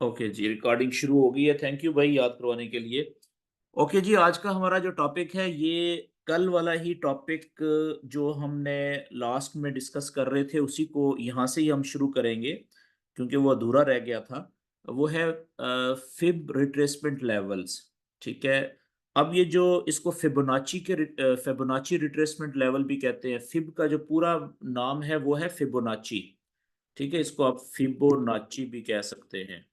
Okay जी, recording शुरू हो गई है। थैंक यू भाई याद करवाने के लिए। ओके जी, आज का हमारा जो टॉपिक है ये कल वाला ही टॉपिक जो हमने लास्ट में डिस्कस कर रहे थे उसी को यहाँ से ही हम शुरू करेंगे क्योंकि वो अधूरा रह गया था। वो है फिब रिट्रेसमेंट लेवल्स। ठीक है। अब ये जो इसको फिबोनाची रिट्रेसमेंट लेवल भी कहते हैं। फिब का जो पूरा नाम है वो है फिबोनाची। ठीक है, इसको आप फिबोनाची भी कह सकते हैं।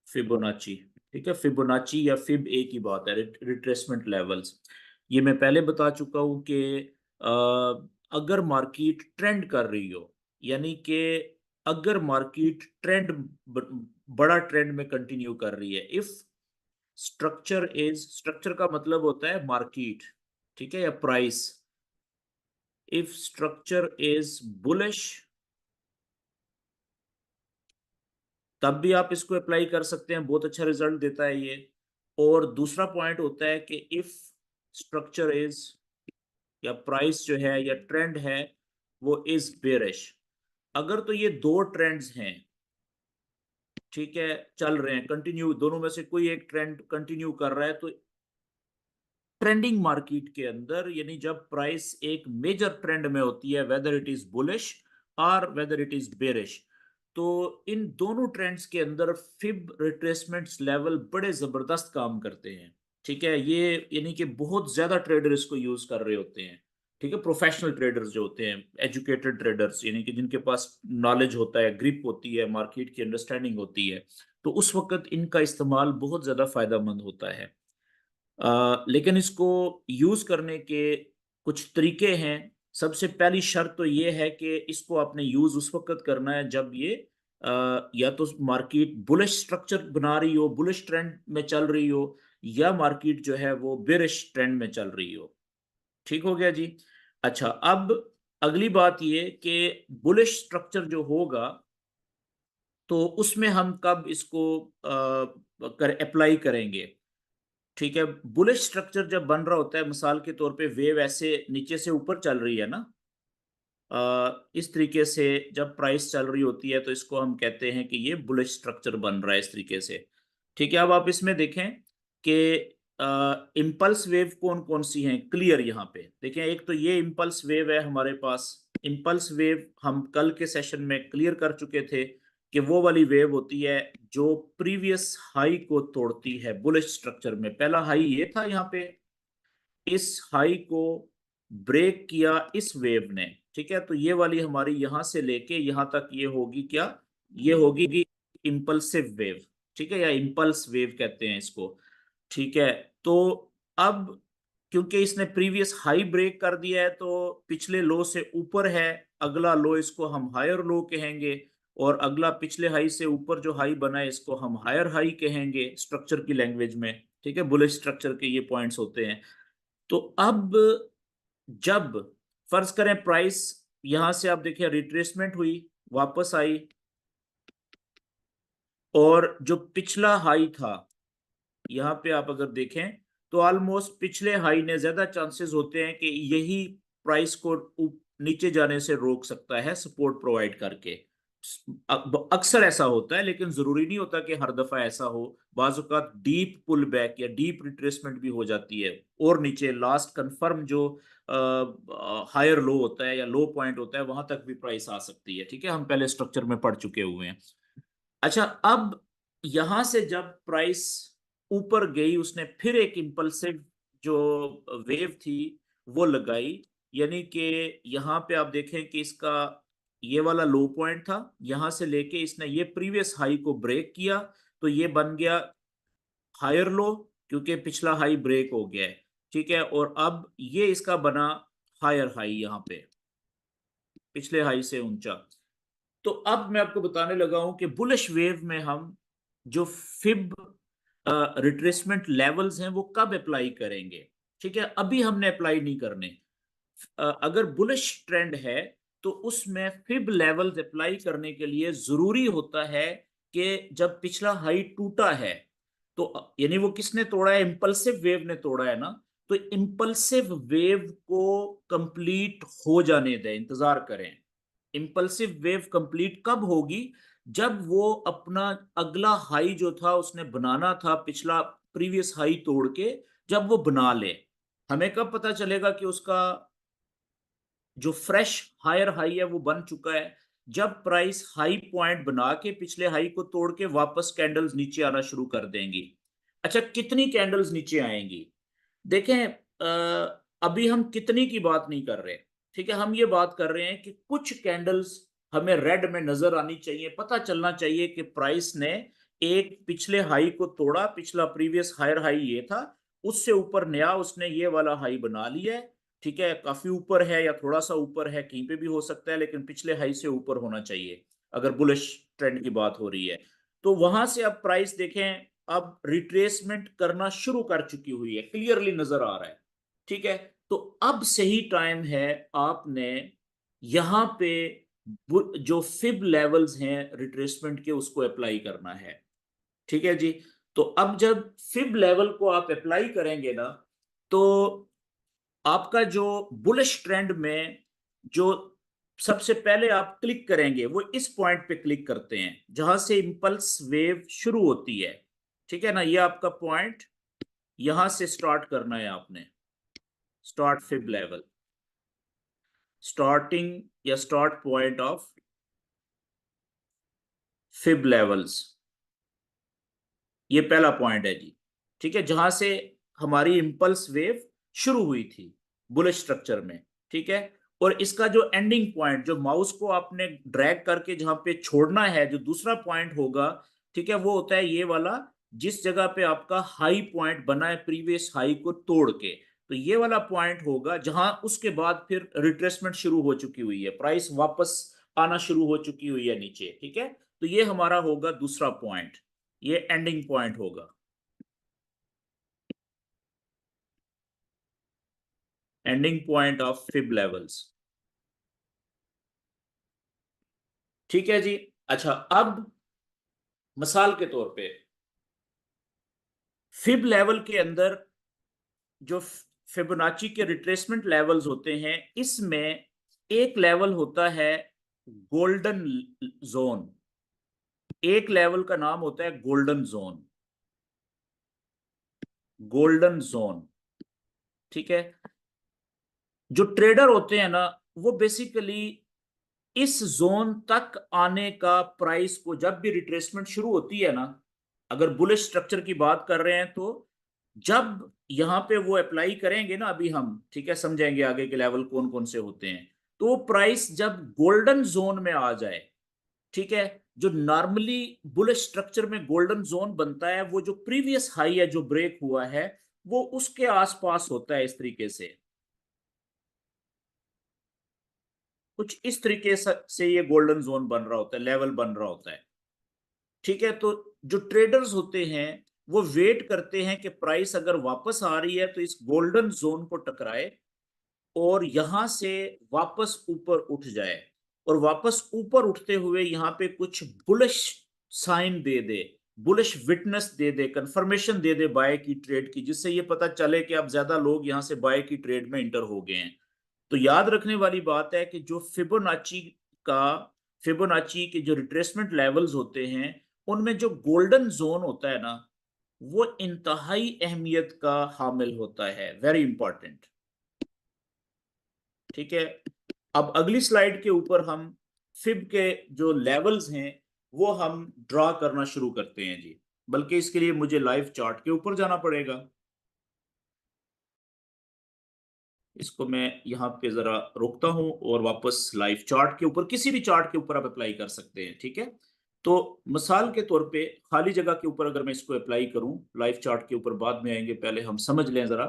फिबोनाची। ठीक है, फिबोनाची या फिब एक ही बात है। रिट्रेसमेंट लेवल्स ये मैं पहले बता चुका हूं कि अ, अगर मार्केट ट्रेंड कर रही हो, यानी कि अगर मार्केट बड़ा ट्रेंड में कंटिन्यू कर रही है, इफ स्ट्रक्चर का मतलब होता है मार्केट। ठीक है, या price. If structure is bullish तब भी आप इसको अप्लाई कर सकते हैं, बहुत अच्छा रिजल्ट देता है ये। और दूसरा पॉइंट होता है कि इफ स्ट्रक्चर इज या प्राइस जो है या ट्रेंड है वो इज बेरिश। अगर तो ये दो ट्रेंड्स हैं, ठीक है, चल रहे हैं कंटिन्यू, दोनों में से कोई एक ट्रेंड कंटिन्यू कर रहा है, तो ट्रेंडिंग मार्केट के अंदर यानी जब प्राइस एक मेजर ट्रेंड में होती है, वेदर इट इज बुलिश और वेदर इट इज बेरिश, तो इन दोनों ट्रेंड्स के अंदर फिब रिट्रेसमेंट्स लेवल बड़े जबरदस्त काम करते हैं। ठीक है, ये यानी कि बहुत ज्यादा ट्रेडर इसको यूज कर रहे होते हैं। ठीक है, प्रोफेशनल ट्रेडर्स जो होते हैं, एजुकेटेड ट्रेडर्स, यानी कि जिनके पास नॉलेज होता है, ग्रिप होती है, मार्केट की अंडरस्टैंडिंग होती है, तो उस वक्त इनका इस्तेमाल बहुत ज्यादा फायदेमंद होता है। लेकिन इसको यूज करने के कुछ तरीके हैं। सबसे पहली शर्त तो ये है कि इसको आपने यूज उस वक्त करना है जब ये या तो मार्केट बुलिश स्ट्रक्चर बना रही हो, बुलिश ट्रेंड में चल रही हो, या मार्केट जो है वो बेरिश ट्रेंड में चल रही हो। ठीक हो गया जी। अच्छा, अब अगली बात ये कि बुलिश स्ट्रक्चर जो होगा तो उसमें हम कब इसको अप्लाई करेंगे। ठीक है, बुलिश स्ट्रक्चर जब बन रहा होता है, मिसाल के तौर पे वेव ऐसे नीचे से ऊपर चल रही है ना, इस तरीके से जब प्राइस चल रही होती है तो इसको हम कहते हैं कि ये बुलिश स्ट्रक्चर बन रहा है इस तरीके से। ठीक है, अब आप इसमें देखें कि इम्पल्स वेव कौन कौन सी हैं, क्लियर यहाँ पे देखें। एक तो ये इम्पल्स वेव है हमारे पास। इम्पल्स वेव हम कल के सेशन में क्लियर कर चुके थे कि वो वाली वेव होती है जो प्रीवियस हाई को तोड़ती है। बुलिश स्ट्रक्चर में पहला हाई ये था यहाँ पे, इस हाई को ब्रेक किया इस वेव ने। ठीक है, तो ये वाली हमारी यहां से लेके यहां तक ये होगी क्या, ये होगी इम्पल्सिव वेव। ठीक है, या इम्पल्स वेव कहते हैं इसको। ठीक है, तो अब क्योंकि इसने प्रीवियस हाई ब्रेक कर दिया है तो पिछले लो से ऊपर है, अगला लो इसको हम हायर लो कहेंगे, और अगला पिछले हाई से ऊपर जो हाई बना है इसको हम हायर हाई कहेंगे स्ट्रक्चर की लैंग्वेज में। ठीक है, बुलिश स्ट्रक्चर के ये पॉइंट्स होते हैं। तो अब जब फर्ज करें प्राइस यहां से आप देखिए रिट्रेसमेंट हुई, वापस आई, और जो पिछला हाई था यहाँ पे आप अगर देखें तो ऑलमोस्ट पिछले हाई ने ज्यादा चांसेस होते हैं कि यही प्राइस को नीचे जाने से रोक सकता है सपोर्ट प्रोवाइड करके। अक्सर ऐसा होता है लेकिन जरूरी नहीं होता कि हर दफा ऐसा हो। बाज़ औक़ात डीप पुल बैक या डीप रिट्रेसमेंट भी हो जाती है, और नीचे लास्ट कंफर्म जो हायर लो होता है या लो पॉइंट होता है वहां तक भी प्राइस आ सकती है। ठीक है, हम पहले स्ट्रक्चर में पढ़ चुके हुए हैं। अच्छा, अब यहां से जब प्राइस ऊपर गई उसने फिर एक इंपल्सिव जो वेव थी वो लगाई, यानी कि यहां पे आप देखें कि इसका ये वाला लो पॉइंट था, यहां से लेके इसने ये प्रीवियस हाई को ब्रेक किया, तो ये बन गया हायर लो क्योंकि पिछला हाई ब्रेक हो गया है। ठीक है, और अब ये इसका बना हायर हाई यहाँ पे, पिछले हाई से ऊंचा। तो अब मैं आपको बताने लगा हूं कि बुलिश वेव में हम जो फिब रिट्रेसमेंट लेवल्स हैं वो कब अप्लाई करेंगे। ठीक है, अभी हमने अप्लाई नहीं करने। अगर बुलिश ट्रेंड है तो उसमें फिब लेवल्स अप्लाई करने के लिए जरूरी होता है कि जब पिछला हाई टूटा है, तो यानी वो किसने तोड़ा है, इंपल्सिव वेव ने तोड़ा है ना, तो इंपल्सिव वेव को कंप्लीट हो जाने दें, इंतजार करें। इंपल्सिव वेव कंप्लीट कब होगी, जब वो अपना अगला हाई जो था उसने बनाना था, पिछला प्रीवियस हाई तोड़ के जब वो बना ले, हमें कब पता चलेगा कि उसका जो फ्रेश हायर हाई है वो बन चुका है? जब प्राइस हाई पॉइंट बना के पिछले हाई को तोड़ के वापस कैंडल्स नीचे आना शुरू कर देंगी। अच्छा, कितनी कैंडल्स नीचे आएंगी? देखें, अभी हम कितनी की बात नहीं कर रहे, ठीक है, हम ये बात कर रहे हैं कि कुछ कैंडल्स हमें रेड में नजर आनी चाहिए, पता चलना चाहिए कि प्राइस ने एक पिछले हाई को तोड़ा, पिछला प्रीवियस हायर हाई ये था, उससे ऊपर नया उसने ये वाला हाई बना लिया है, ठीक है, काफी ऊपर है या थोड़ा सा ऊपर है, कहीं पे भी हो सकता है, लेकिन पिछले हाई से ऊपर होना चाहिए अगर बुलिश ट्रेंड की बात हो रही है। तो वहां से अब प्राइस देखें, अब रिट्रेसमेंट करना शुरू कर चुकी हुई है, क्लियरली नजर आ रहा है, ठीक है। तो अब सही टाइम है आपने यहां पे जो फिब लेवल्स हैं रिट्रेसमेंट के उसको अप्लाई करना है, ठीक है जी। तो अब जब फिब लेवल को आप अप्लाई करेंगे ना, तो आपका जो बुलिश ट्रेंड में जो सबसे पहले आप क्लिक करेंगे वो इस पॉइंट पे क्लिक करते हैं जहां से इंपल्स वेव शुरू होती है, ठीक है ना, ये आपका पॉइंट, यहां से स्टार्ट करना है आपने, स्टार्ट फिब लेवल, स्टार्टिंग या start point of fib levels, ये पहला पॉइंट है जी, ठीक है, जहां से हमारी इंपल्स वेव शुरू हुई थी बुलिश स्ट्रक्चर में, ठीक है। और इसका जो एंडिंग पॉइंट, जो माउस को आपने ड्रैग करके जहां पे छोड़ना है, जो दूसरा पॉइंट होगा, ठीक है, वो होता है ये वाला, जिस जगह पे आपका हाई पॉइंट बना है प्रीवियस हाई को तोड़ के, तो ये वाला पॉइंट होगा जहां उसके बाद फिर रिट्रेसमेंट शुरू हो चुकी हुई है, प्राइस वापस आना शुरू हो चुकी हुई है नीचे, ठीक है। तो ये हमारा होगा दूसरा पॉइंट, ये एंडिंग पॉइंट होगा, ending point of fib levels, ठीक है जी। अच्छा, अब मिसाल के तौर पे फिब लेवल के अंदर जो फिबोनाची के रिट्रेसमेंट लेवल्स होते हैं, इसमें एक लेवल होता है गोल्डन जोन, एक लेवल का नाम होता है गोल्डन जोन, गोल्डन जोन, ठीक है। जो ट्रेडर होते हैं ना, वो बेसिकली इस जोन तक आने का, प्राइस को जब भी रिट्रेसमेंट शुरू होती है ना, अगर बुलिश स्ट्रक्चर की बात कर रहे हैं, तो जब यहां पे वो अप्लाई करेंगे ना, अभी हम ठीक है समझेंगे आगे के लेवल कौन कौन से होते हैं, तो प्राइस जब गोल्डन जोन में आ जाए, ठीक है, जो नॉर्मली बुलिश स्ट्रक्चर में गोल्डन जोन बनता है, वो जो प्रीवियस हाई है जो ब्रेक हुआ है, वो उसके आसपास होता है, इस तरीके से, कुछ इस तरीके से ये गोल्डन जोन बन रहा होता है, लेवल बन रहा होता है, ठीक है। तो जो ट्रेडर्स होते हैं वो वेट करते हैं कि प्राइस अगर वापस आ रही है तो इस गोल्डन जोन को टकराए और यहां से वापस ऊपर उठ जाए, और वापस ऊपर उठते हुए यहां पे कुछ बुलिश साइन दे दे, बुलिश विटनेस दे दे, कंफर्मेशन दे दे बाय की ट्रेड की, जिससे ये पता चले कि अब ज्यादा लोग यहां से बाय की ट्रेड में इंटर हो गए हैं। तो याद रखने वाली बात है कि जो का फिबोनाची के जो रिट्रेसमेंट लेवल्स होते हैं, उनमें जो गोल्डन जोन होता है ना, वो इंतहाई अहमियत का हामिल होता है, वेरी इंपॉर्टेंट, ठीक है। अब अगली स्लाइड के ऊपर हम फिब के जो लेवल्स हैं वो हम ड्रा करना शुरू करते हैं जी, बल्कि इसके लिए मुझे लाइव चार्ट के ऊपर जाना पड़ेगा, इसको मैं यहाँ पे जरा रोकता हूँ और वापस लाइव चार्ट के ऊपर, किसी भी चार्ट के ऊपर आप अप्लाई कर सकते हैं, ठीक है। तो मिसाल के तौर पे खाली जगह के ऊपर अगर मैं इसको अप्लाई करूं, लाइव चार्ट के ऊपर बाद में आएंगे, पहले हम समझ लें जरा।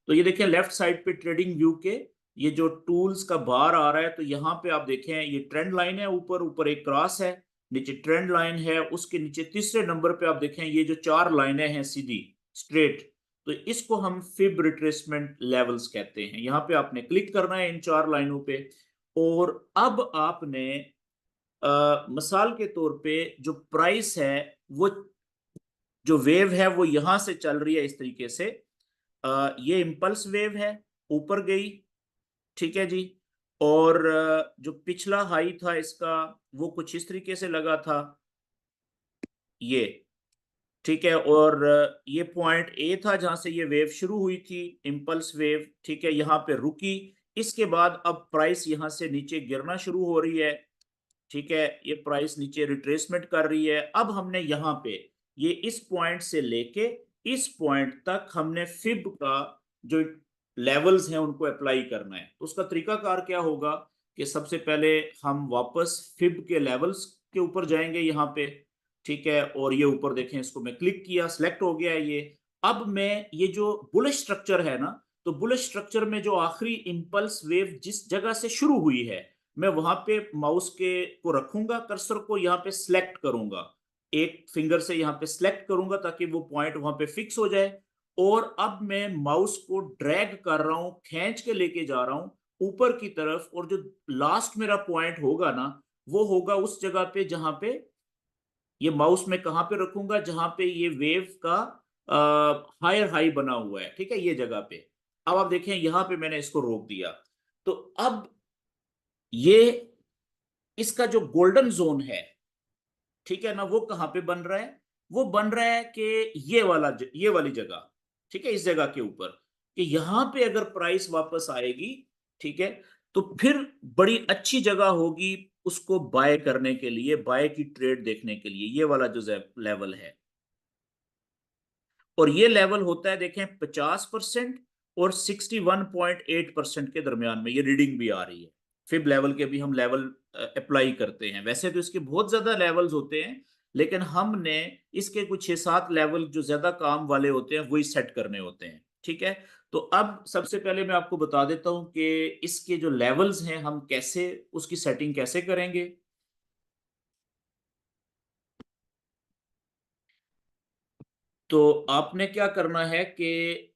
तो ये देखिए लेफ्ट साइड पे ट्रेडिंग व्यू के ये जो टूल्स का बार आ रहा है, तो यहाँ पे आप देखें ये ट्रेंड लाइन है, ऊपर ऊपर एक क्रॉस है, नीचे ट्रेंड लाइन है, उसके नीचे तीसरे नंबर पे आप देखें ये जो चार लाइनें हैं सीधी स्ट्रेट, तो इसको हम फिब रिट्रेसमेंट लेवल्स कहते हैं। यहाँ पे आपने क्लिक करना है इन चार लाइनों पे, और अब आपने मिसाल के तौर पे जो प्राइस है, वो जो वेव है वो यहां से चल रही है इस तरीके से, ये इंपल्स वेव है, ऊपर गई, ठीक है जी। और जो पिछला हाई था इसका वो कुछ इस तरीके से लगा था, ये, ठीक है। और ये पॉइंट ए था जहां से ये वेव शुरू हुई थी, इम्पल्स वेव, ठीक है, यहाँ पे रुकी। इसके बाद अब प्राइस यहाँ से नीचे गिरना शुरू हो रही है, ठीक है, ये प्राइस नीचे रिट्रेसमेंट कर रही है। अब हमने यहाँ पे ये इस पॉइंट से लेके इस पॉइंट तक हमने फिब का जो लेवल्स हैं उनको अप्लाई करना है। तो उसका तरीकाकार क्या होगा कि सबसे पहले हम वापस फिब के लेवल्स के ऊपर जाएंगे यहाँ पे, ठीक है। और ये ऊपर देखें, इसको मैं क्लिक किया, सिलेक्ट हो गया है ये। अब मैं ये जो बुलिश स्ट्रक्चर है ना, तो बुलिश स्ट्रक्चर में जो आखिरी इंपल्स वेव जिस जगह से शुरू हुई है, मैं वहां पे माउस के को रखूंगा, कर्सर को यहाँ पे सिलेक्ट करूंगा, एक फिंगर से यहाँ पे सिलेक्ट करूंगा ताकि वो पॉइंट वहां पे फिक्स हो जाए। और अब मैं माउस को ड्रैग कर रहा हूं, खींच के लेके जा रहा हूं ऊपर की तरफ, और जो लास्ट मेरा पॉइंट होगा ना, वो होगा उस जगह पे जहां पे ये माउस में कहां पे रखूंगा, जहां पे ये वेव का हायर हाई बना हुआ है, ठीक है, ये जगह पे। अब आप देखें यहां पे मैंने इसको रोक दिया। तो अब ये इसका जो गोल्डन जोन है, ठीक है ना, वो कहां पे बन रहा है, वो बन रहा है कि ये वाली जगह, ठीक है, इस जगह के ऊपर, कि यहां पे अगर प्राइस वापस आएगी, ठीक है, तो फिर बड़ी अच्छी जगह होगी उसको बाय करने के लिए, बाय की ट्रेड देखने के लिए, ये वाला जो लेवल है। और ये लेवल होता है देखें 50% और 61.8% के दरमियान में, ये रीडिंग भी आ रही है। फिब लेवल के भी हम लेवल अप्लाई करते हैं, वैसे तो इसके बहुत ज्यादा लेवल्स होते हैं, लेकिन हमने इसके कुछ 6-7 लेवल जो ज्यादा काम वाले होते हैं वही सेट करने होते हैं, ठीक है। तो अब सबसे पहले मैं आपको बता देता हूं कि इसके जो लेवल्स हैं हम कैसे उसकी सेटिंग कैसे करेंगे। तो आपने क्या करना है कि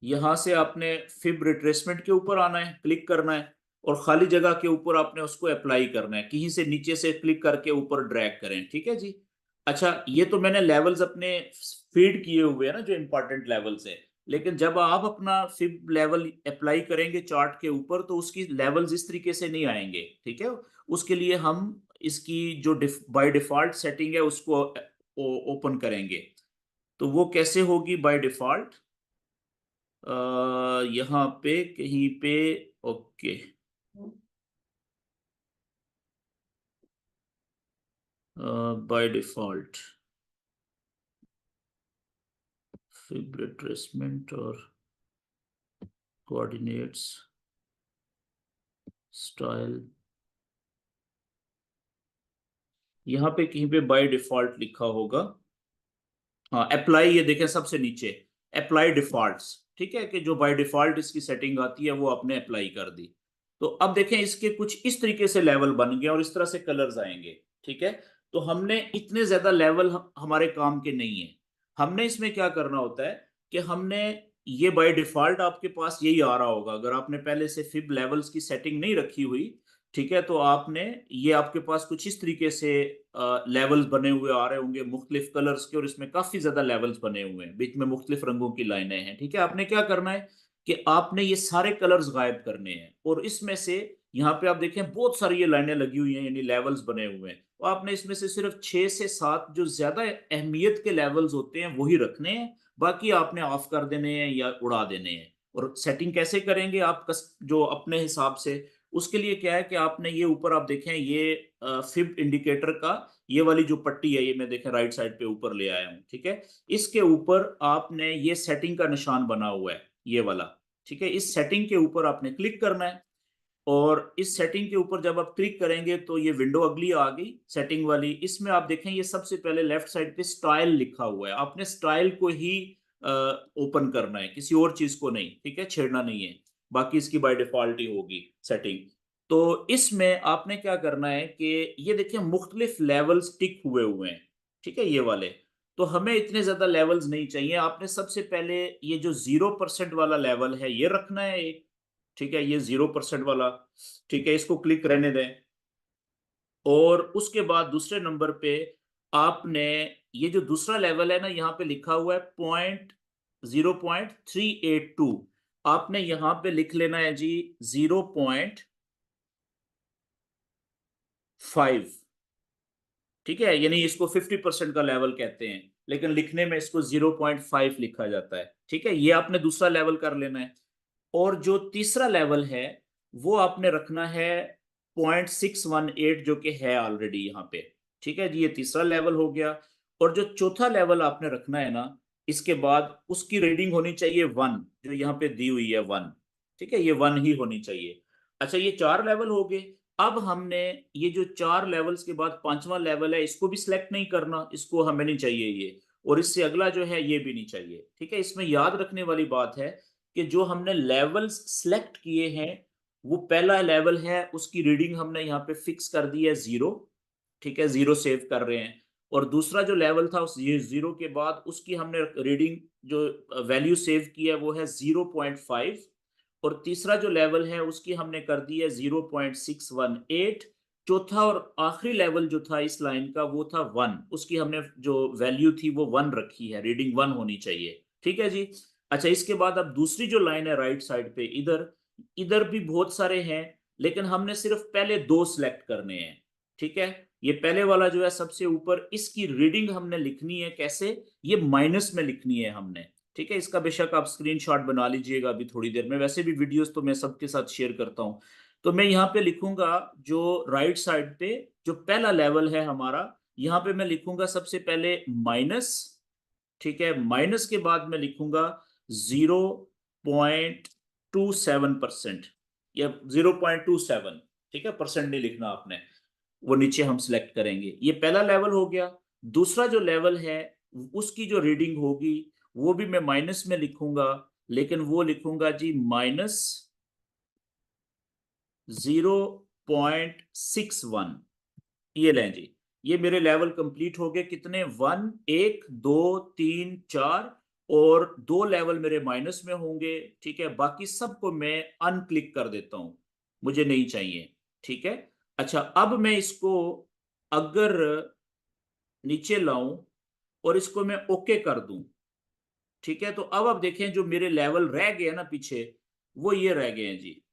यहां से आपने फिब रिट्रेसमेंट के ऊपर आना है, क्लिक करना है, और खाली जगह के ऊपर आपने उसको अप्लाई करना है, कहीं से नीचे से क्लिक करके ऊपर ड्रैग करें, ठीक है जी। अच्छा, ये तो मैंने लेवल्स अपने फीड किए हुए हैं ना, जो इंपॉर्टेंट लेवल्स है। लेकिन जब आप अपना फिब लेवल अप्लाई करेंगे चार्ट के ऊपर, तो उसकी लेवल्स इस तरीके से नहीं आएंगे, ठीक है। उसके लिए हम इसकी जो बाय डिफॉल्ट सेटिंग है उसको ओपन करेंगे। तो वो कैसे होगी बाय डिफॉल्ट, यहाँ पे कहीं पे, okay, by default fib retracement और कोऑर्डिनेट्स स्टाइल, यहाँ पे कहीं पे बाय डिफॉल्ट लिखा होगा। हाँ, अप्लाई, ये देखें सबसे नीचे, अप्लाई डिफॉल्ट्स, ठीक है, कि जो बाय डिफॉल्ट इसकी सेटिंग आती है वो आपने अप्लाई कर दी। तो अब देखें इसके कुछ इस तरीके से लेवल बन गए और इस तरह से कलर्स आएंगे, ठीक है। तो हमने इतने ज्यादा लेवल हमारे काम के नहीं है। हमने इसमें क्या करना होता है कि हमने ये बाय डिफॉल्ट आपके पास यही आ रहा होगा, अगर आपने पहले से फिब लेवल्स की सेटिंग नहीं रखी हुई, ठीक है, तो आपने ये आपके पास कुछ इस तरीके से लेवल्स बने हुए आ रहे होंगे मुख्तलिफ कलर्स के, और इसमें काफी ज्यादा लेवल्स बने हुए हैं, बीच में मुख्तलिफ रंगों की लाइनें हैं, ठीक है। आपने क्या करना है कि आपने ये सारे कलर्स गायब करने हैं, और इसमें से यहाँ पे आप देखें बहुत सारी ये लाइनें लगी हुई हैं, यानी लेवल्स बने हुए हैं, तो आपने इसमें से सिर्फ 6 से 7 जो ज्यादा अहमियत के लेवल्स होते हैं वही रखने हैं, बाकी आपने ऑफ कर देने हैं या उड़ा देने हैं। और सेटिंग कैसे करेंगे आप जो अपने हिसाब से, उसके लिए क्या है कि आपने ये ऊपर आप देखें, ये फिब इंडिकेटर का ये वाली जो पट्टी है, ये मैं देखें राइट साइड पे ऊपर ले आया हूं, ठीक है। इसके ऊपर आपने ये सेटिंग का निशान बना हुआ है, ये वाला, ठीक है। इस सेटिंग के ऊपर आपने क्लिक करना है, और इस सेटिंग के ऊपर जब आप क्लिक करेंगे तो ये विंडो अगली आ गई सेटिंग वाली। इसमें आप देखें ये सबसे पहले लेफ्ट साइड पे स्टाइल लिखा हुआ है, आपने स्टाइल को ही ओपन करना है, किसी और चीज को नहीं, ठीक है, छेड़ना नहीं है, बाकी इसकी बाय डिफॉल्ट ही होगी सेटिंग। तो इसमें आपने क्या करना है कि ये देखिए मुख्तलिफ लेवल्स टिक हुए हुए हैं, ठीक है, ये वाले। तो हमें इतने ज्यादा लेवल्स नहीं चाहिए, आपने सबसे पहले ये जो 0% वाला लेवल है ये रखना है एक, ठीक है, ये 0% वाला, ठीक है, इसको क्लिक रहने दें। और उसके बाद दूसरे नंबर पे आपने ये जो दूसरा लेवल है ना, यहाँ पे लिखा हुआ है 0.382, आपने यहाँ पे लिख लेना है जी 0. 5, ठीक है, यानी इसको 50% का लेवल कहते हैं, लेकिन लिखने में इसको 0.5 लिखा जाता है। ठीक है, ये आपने दूसरा लेवल कर लेना है। और जो तीसरा लेवल है वो आपने रखना है 0.618, जो कि है ऑलरेडी यहाँ पे। ठीक है जी, ये तीसरा लेवल हो गया। और जो चौथा लेवल आपने रखना है ना, इसके बाद उसकी रीडिंग होनी चाहिए 1, जो यहाँ पे दी हुई है 1। ठीक है, ये 1 ही होनी चाहिए। अच्छा, ये 4 लेवल हो गए। अब हमने ये जो 4 लेवल्स के बाद पांचवा लेवल है, इसको भी सिलेक्ट नहीं करना, इसको हमें नहीं चाहिए ये, और इससे अगला जो है ये भी नहीं चाहिए। ठीक है, इसमें याद रखने वाली बात है कि जो हमने लेवल्स सिलेक्ट किए हैं, वो पहला लेवल है, उसकी रीडिंग हमने यहाँ पे फिक्स कर दी है 0। ठीक है, 0 सेव कर रहे हैं। और दूसरा जो लेवल था, उस ये 0 के बाद उसकी हमने रीडिंग जो वैल्यू सेव की है वो है 0.5। और तीसरा जो लेवल है उसकी हमने कर दी है 0.618। चौथा और आखिरी लेवल जो था इस लाइन का वो था 1, उसकी हमने जो वैल्यू थी वो 1 रखी है, रीडिंग 1 होनी चाहिए। ठीक है जी। अच्छा, इसके बाद अब दूसरी जो लाइन है राइट साइड पे, इधर इधर भी बहुत सारे हैं, लेकिन हमने सिर्फ पहले 2 सिलेक्ट करने हैं। ठीक है, ये पहले वाला जो है सबसे ऊपर, इसकी रीडिंग हमने लिखनी है कैसे, ये माइनस में लिखनी है हमने। ठीक है, इसका बेशक आप स्क्रीनशॉट बना लीजिएगा अभी थोड़ी देर में, वैसे भी वीडियोस तो मैं सबके साथ शेयर करता हूं। तो मैं यहाँ पे लिखूंगा जो राइट साइड पे जो पहला लेवल है हमारा, यहाँ पे मैं लिखूंगा सबसे पहले माइनस। ठीक है, माइनस के बाद मैं लिखूंगा 0.27%, या 0.27। ठीक है, परसेंट नहीं लिखना आपने, वो नीचे हम सिलेक्ट करेंगे। ये पहला लेवल हो गया। दूसरा जो लेवल है उसकी जो रीडिंग होगी वो भी मैं माइनस में लिखूंगा, लेकिन वो लिखूंगा जी -0.61। ये लें जी, ये मेरे लेवल कंप्लीट हो गए। कितने? 1, 1, 2, 3, 4, और 2 लेवल मेरे माइनस में होंगे। ठीक है, बाकी सबको मैं अनक्लिक कर देता हूं, मुझे नहीं चाहिए। ठीक है। अच्छा, अब मैं इसको अगर नीचे लाऊं और इसको मैं ओके कर दूं, ठीक है, तो अब आप देखें जो मेरे लेवल रह गए ना पीछे, वो ये रह गए हैं जी।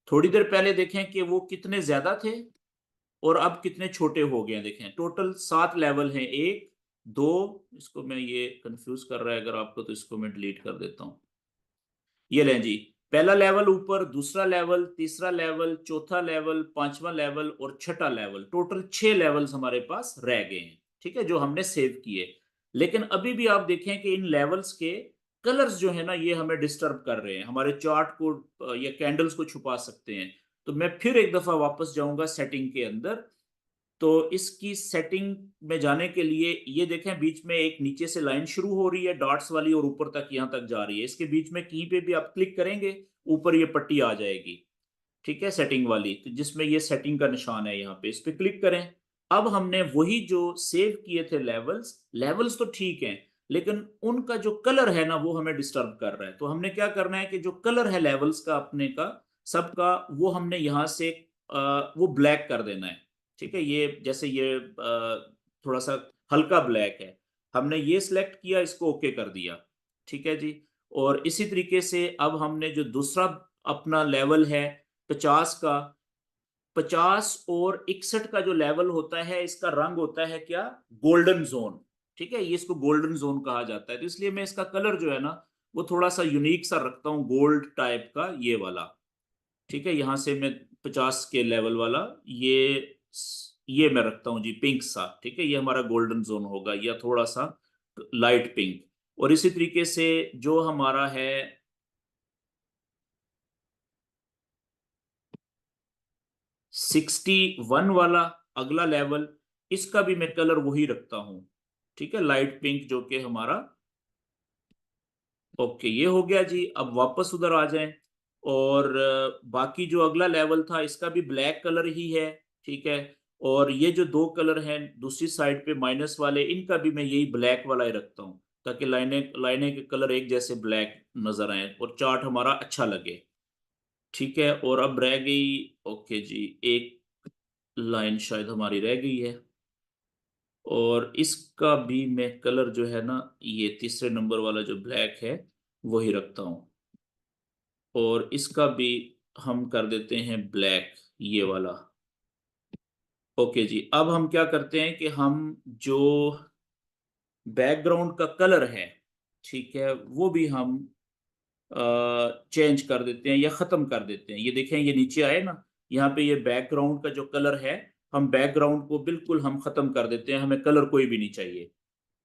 थोड़ी देर पहले देखें कि वो कितने ज्यादा थे और अब कितने छोटे हो गए हैं। देखें, टोटल 7 लेवल हैं, 1, 2, इसको मैं, ये कंफ्यूज कर रहा है अगर आपको, तो इसको मैं डिलीट कर देता हूं। ये लें जी, पहला लेवल ऊपर, दूसरा लेवल, तीसरा लेवल, चौथा लेवल, पांचवा लेवल और छठा लेवल, टोटल 6 लेवल्स हमारे पास रह गए हैं। ठीक है, जो हमने सेव किए। लेकिन अभी भी आप देखें कि इन लेवल्स के कलर्स जो है ना, ये हमें डिस्टर्ब कर रहे हैं, हमारे चार्ट को या कैंडल्स को छुपा सकते हैं। तो मैं फिर एक दफा वापस जाऊंगा सेटिंग के अंदर। तो इसकी सेटिंग में जाने के लिए ये देखें, बीच में एक नीचे से लाइन शुरू हो रही है डॉट्स वाली और ऊपर तक यहां तक जा रही है। इसके बीच में कहीं पे भी आप क्लिक करेंगे, ऊपर ये पट्टी आ जाएगी। ठीक है, सेटिंग वाली, तो जिसमें ये सेटिंग का निशान है, यहाँ पे इस पे क्लिक करें। अब हमने वही जो सेव किए थे लेवल्स, लेवल्स तो ठीक हैं, लेकिन उनका जो कलर है ना वो हमें डिस्टर्ब कर रहा है। तो हमने क्या करना है कि जो कलर है लेवल्स का अपने का सबका, वो हमने यहाँ से वो ब्लैक कर देना है। ठीक है, ये जैसे ये थोड़ा सा हल्का ब्लैक है, हमने ये सिलेक्ट किया, इसको ओके कर दिया। ठीक है जी। और इसी तरीके से अब हमने जो दूसरा अपना लेवल है 50 का, 50 और 61 का जो लेवल होता है, इसका रंग होता है क्या? Golden zone. ठीक है, ये इसको गोल्डन जोन कहा जाता है। तो इसलिए मैं इसका कलर जो है ना वो थोड़ा सा यूनिक सा रखता हूँ, गोल्ड टाइप का ये वाला। ठीक है, यहां से मैं 50 के लेवल वाला ये मैं रखता हूँ जी, पिंक सा। ठीक है, ये हमारा गोल्डन जोन होगा, या थोड़ा सा लाइट पिंक। और इसी तरीके से जो हमारा है 61 वाला अगला लेवल, इसका भी मैं कलर वही रखता हूं। ठीक है, लाइट पिंक, जो कि हमारा, ओके, ये हो गया जी। अब वापस उधर आ जाएं, और बाकी जो अगला लेवल था इसका भी ब्लैक कलर ही है। ठीक है, और ये जो 2 कलर हैं दूसरी साइड पे माइनस वाले, इनका भी मैं यही ब्लैक वाला ही रखता हूँ, ताकि लाइनें लाइनें के कलर एक जैसे ब्लैक नजर आए और चार्ट हमारा अच्छा लगे। ठीक है, और अब रह गई, ओके जी, एक लाइन शायद हमारी रह गई है, और इसका भी मैं कलर जो है ना, ये तीसरे नंबर वाला जो ब्लैक है वही रखता हूँ, और इसका भी हम कर देते हैं ब्लैक। ये वाला। ओके जी, अब हम क्या करते हैं कि हम जो बैकग्राउंड का कलर है, ठीक है, वो भी हम चेंज कर देते हैं या खत्म कर देते हैं। ये देखें, ये नीचे आए ना, यहाँ पे ये बैकग्राउंड का जो कलर है, हम बैकग्राउंड को बिल्कुल हम खत्म कर देते हैं, हमें कलर कोई भी नहीं चाहिए।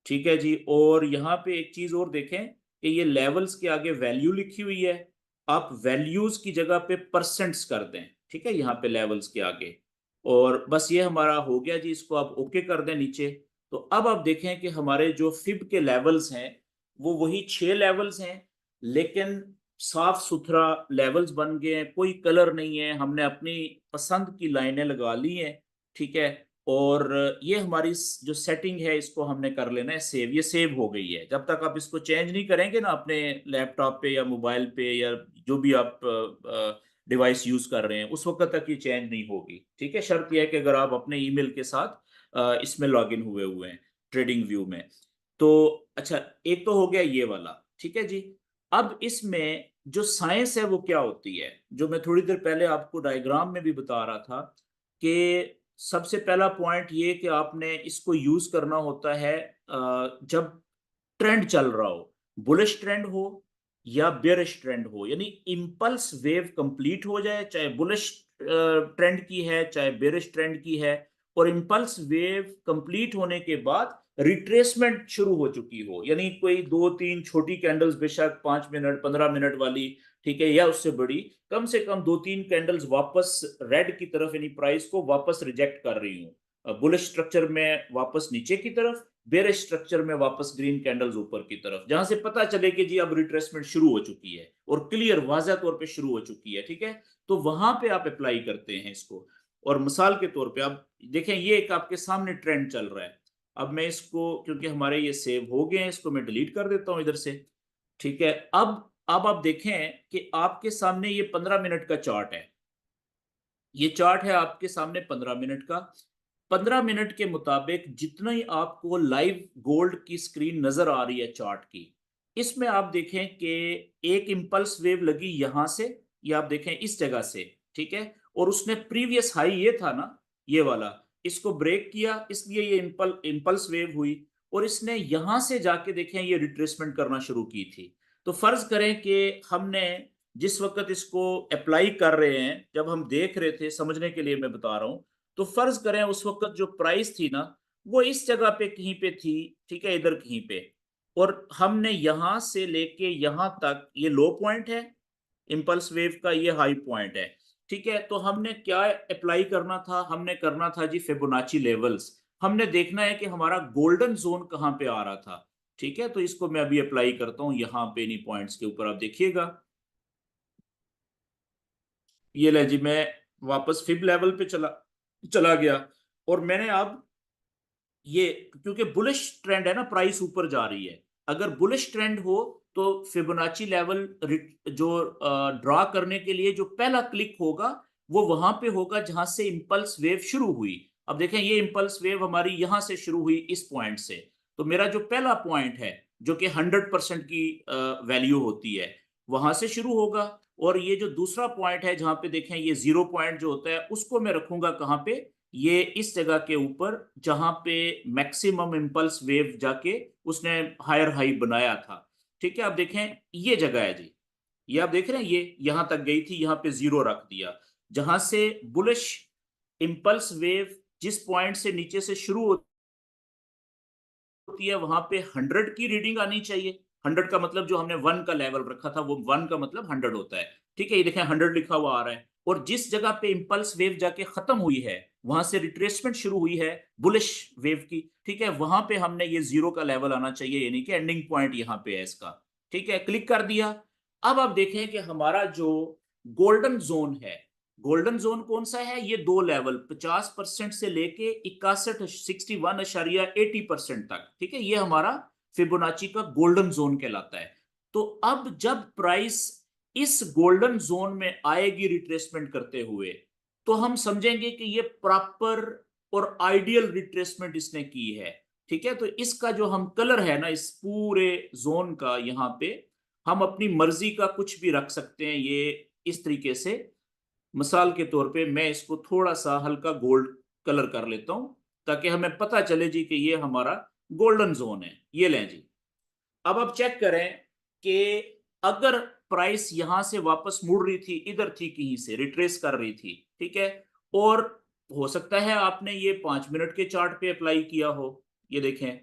ठीक है जी। और यहाँ पे एक चीज और देखें कि ये लेवल्स के आगे वैल्यू लिखी हुई है, आप वैल्यूज की जगह पे परसेंट्स कर दें, ठीक है, यहाँ पे लेवल्स के आगे। और बस ये हमारा हो गया जी, इसको आप ओके कर दें नीचे। तो अब आप देखें कि हमारे जो फिब के लेवल्स हैं वो वही 6 लेवल्स हैं, लेकिन साफ सुथरा लेवल्स बन गए हैं, कोई कलर नहीं है, हमने अपनी पसंद की लाइनें लगा ली हैं। ठीक है। और ये हमारी जो सेटिंग है इसको हमने कर लेना है सेव। ये सेव हो गई है। जब तक आप इसको चेंज नहीं करेंगे ना अपने लैपटॉप पे या मोबाइल पे या जो भी आप डिवाइस यूज कर रहे हैं, उस वक्त तक ये चेंज नहीं होगी। ठीक है। शर्त यह है कि अगर आप अपने ईमेल के साथ इसमें लॉगिन हुए हुए हैं ट्रेडिंग व्यू में। तो अच्छा, एक तो हो गया ये वाला। ठीक है जी। अब इसमें जो साइंस है वो क्या होती है, जो मैं थोड़ी देर पहले आपको डायग्राम में भी बता रहा था कि सबसे पहला पॉइंट ये कि आपने इसको यूज करना होता है जब ट्रेंड चल रहा हो, बुलिश ट्रेंड हो या बेरिश ट्रेंड हो, यानी इंपल्स वेव कंप्लीट हो जाए, चाहे बुलिश ट्रेंड की है चाहे बेरिश ट्रेंड की है, और इंपल्स वेव कंप्लीट होने के बाद रिट्रेसमेंट शुरू हो चुकी हो, यानी कोई 2-3 छोटी कैंडल्स, बेशक 5 मिनट 15 मिनट वाली, ठीक है, या उससे बड़ी, कम से कम 2-3 कैंडल्स वापस रेड की तरफ, यानी प्राइस को वापस रिजेक्ट कर रही हूँ, बुलिश स्ट्रक्चर में वापस नीचे की तरफ, बेरिश स्ट्रक्चर में वापस ग्रीन कैंडल्स ऊपर की तरफ, जहां से पता चले कि जी अब रिट्रेसमेंट शुरू हो चुकी है और क्लियर वाज़ा तौर पे शुरू हो चुकी है। ठीक है। तो वहां पे आप अप्लाई करते हैं इसको। और मिसाल के तौर पे आप देखें, ये एक आपके सामने ट्रेंड चल रहा है। अब मैं इसको, क्योंकि हमारे ये सेव हो गए हैं, इसको मैं डिलीट कर देता हूं इधर से। ठीक है। अब आप देखें कि आपके सामने ये 15 मिनट का चार्ट है। ये चार्ट है आपके सामने 15 मिनट का। 15 मिनट के मुताबिक जितना ही आपको लाइव गोल्ड की स्क्रीन नजर आ रही है चार्ट की, इसमें आप देखें कि एक इंपल्स वेव लगी यहां से, ये आप देखें इस जगह से। ठीक है। और उसने प्रीवियस हाई ये था ना, ये वाला, इसको ब्रेक किया, इसलिए ये इंपल्स वेव हुई। और इसने यहां से जाके देखें ये रिट्रेसमेंट करना शुरू की थी। तो फर्ज करें कि हमने जिस वक्त इसको अप्लाई कर रहे हैं, जब हम देख रहे थे, समझने के लिए मैं बता रहा हूं, तो फर्ज करें उस वक्त जो प्राइस थी ना, वो इस जगह पे कहीं पे थी। ठीक है, इधर कहीं पे। और हमने यहां से लेके यहां तक ये लो पॉइंट है, इंपल्स वेव का ये हाई पॉइंट है। ठीक है। तो हमने क्या अप्लाई करना था, हमने करना था जी फिबोनाची लेवल्स। हमने देखना है कि हमारा गोल्डन जोन कहां पे आ रहा था। ठीक है। तो इसको मैं अभी अप्लाई करता हूं यहां पे, इन्हीं पॉइंट्स के ऊपर, आप देखिएगा। ये ले जी, मैं वापस फिब लेवल पे चला चला गया। और मैंने अब ये, क्योंकि बुलिश ट्रेंड है ना, प्राइस ऊपर जा रही है, अगर बुलिश ट्रेंड हो तो फिबोनाची लेवल जो ड्रा करने के लिए जो पहला क्लिक होगा वो वहां पे होगा जहां से इंपल्स वेव शुरू हुई। अब देखें, ये इंपल्स वेव हमारी यहां से शुरू हुई इस पॉइंट से। तो मेरा जो पहला पॉइंट है, जो कि 100% की वैल्यू होती है, वहां से शुरू होगा। और ये जो दूसरा पॉइंट है जहां पे देखें ये 0 पॉइंट जो होता है, उसको मैं रखूंगा कहां पे, ये इस जगह के ऊपर जहां पे मैक्सिमम इंपल्स वेव जाके उसने हायर हाई बनाया था। ठीक है। आप देखें ये जगह है जी, ये आप देख रहे हैं, ये यहां तक गई थी, यहां पे 0 रख दिया। जहां से बुलिश इंपल्स वेव जिस पॉइंट से नीचे से शुरू होती है, वहां पे 100 की रीडिंग आनी चाहिए। 100 का मतलब, जो हमने 1 का लेवल रखा था, वो 1 का मतलब 100 होता है। ठीक है। ये देखें 100 लिखा हुआ आ रहा है। और जिस जगह पे इंपल्स वेव जाके खत्म हुई है, वहां से रिट्रेसमेंट शुरू हुई है बुलिश वेव की, ठीक है, वहां पे हमने ये 0 का लेवल आना चाहिए, यानी कि एंडिंग पॉइंट यहां पे है इसका। ठीक है। क्लिक कर दिया। अब आप देखें कि हमारा जो गोल्डन जोन है, गोल्डन जोन कौन सा है, ये 2 लेवल 50% से लेके 61.80% तक। ठीक है। ये हमारा फिबोनाची का गोल्डन जोन कहलाता है। तो अब जब प्राइस इस गोल्डन जोन में आएगी रिट्रेसमेंट करते हुए, तो हम समझेंगे कि ये प्रॉपर और आइडियल रिट्रेसमेंट इसने की है। ठीक है। तो इसका जो हम कलर है ना, इस पूरे जोन का, यहां पे हम अपनी मर्जी का कुछ भी रख सकते हैं, ये इस तरीके से। मिसाल के तौर पे मैं इसको थोड़ा सा हल्का गोल्ड कलर कर लेता हूं ताकि हमें पता चले जी कि ये हमारा गोल्डन जोन है। ये लें जी। अब आप चेक करें कि अगर प्राइस यहां से वापस मुड़ रही थी, इधर थी कहीं से रिट्रेस कर रही थी, ठीक है, और हो सकता है आपने ये 5 मिनट के चार्ट पे अप्लाई किया हो, ये देखें,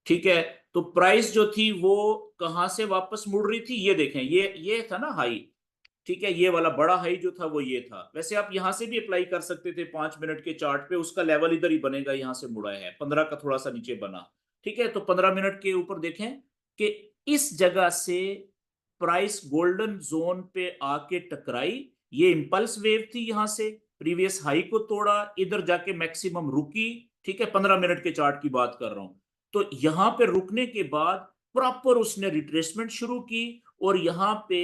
ठीक है, तो प्राइस जो थी वो कहां से वापस मुड़ रही थी, ये देखें, ये था ना हाई, ठीक है, ये वाला बड़ा हाई जो था वो ये था। वैसे आप यहां से भी अप्लाई कर सकते थे 5 मिनट के चार्ट पे, उसका लेवल इधर ही बनेगा, यहां से मुड़ा है 15 का थोड़ा सा नीचे बना, ठीक है। तो 15 मिनट के ऊपर देखें कि इस जगह से प्राइस गोल्डन जोन पे आके टकराई, ये इंपल्स वेव थी, यहां से प्रीवियस हाई को तोड़ा, इधर जाके मैक्सिमम रुकी, ठीक है, 15 मिनट के चार्ट की बात कर रहा हूं। तो यहां पे रुकने के बाद प्रॉपर उसने रिट्रेसमेंट शुरू की और यहां पे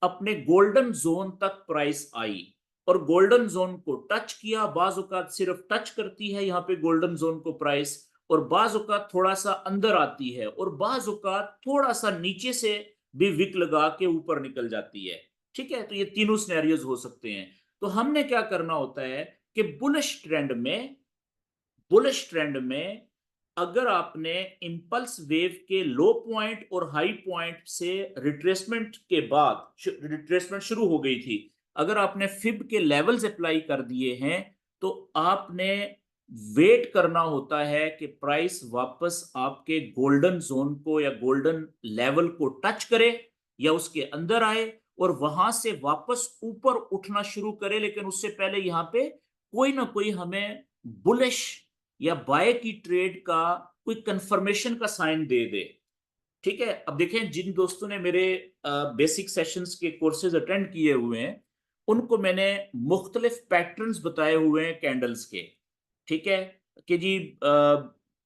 अपने गोल्डन जोन तक प्राइस आई और गोल्डन जोन को टच किया। बाज औकात सिर्फ टच करती है यहाँ पे गोल्डन जोन को प्राइस, और बाज औकात थोड़ा सा अंदर आती है, और बाज औकात थोड़ा सा नीचे से भी विक लगा के ऊपर निकल जाती है, ठीक है। तो ये तीनों सिनेरियोज हो सकते हैं। तो हमने क्या करना होता है कि बुलिश ट्रेंड में अगर आपने इंपल्स वेव के लो पॉइंट और हाई पॉइंट से रिट्रेसमेंट शुरू हो गई थी, अगर आपने फिब के लेवल्स अप्लाई कर दिए हैं, तो आपने वेट करना होता है कि प्राइस वापस आपके गोल्डन जोन को या गोल्डन लेवल को टच करे या उसके अंदर आए और वहां से वापस ऊपर उठना शुरू करे। लेकिन उससे पहले यहां पे कोई ना कोई हमें बुलिश या बाय की ट्रेड का कोई कंफर्मेशन का साइन दे दे, ठीक है। अब देखें, जिन दोस्तों ने मेरे बेसिक सेशंस के कोर्सेज अटेंड किए हुए हैं, उनको मैंने मुख्तलिफ पैटर्न्स बताए हुए हैं कैंडल्स के, ठीक है, कि जी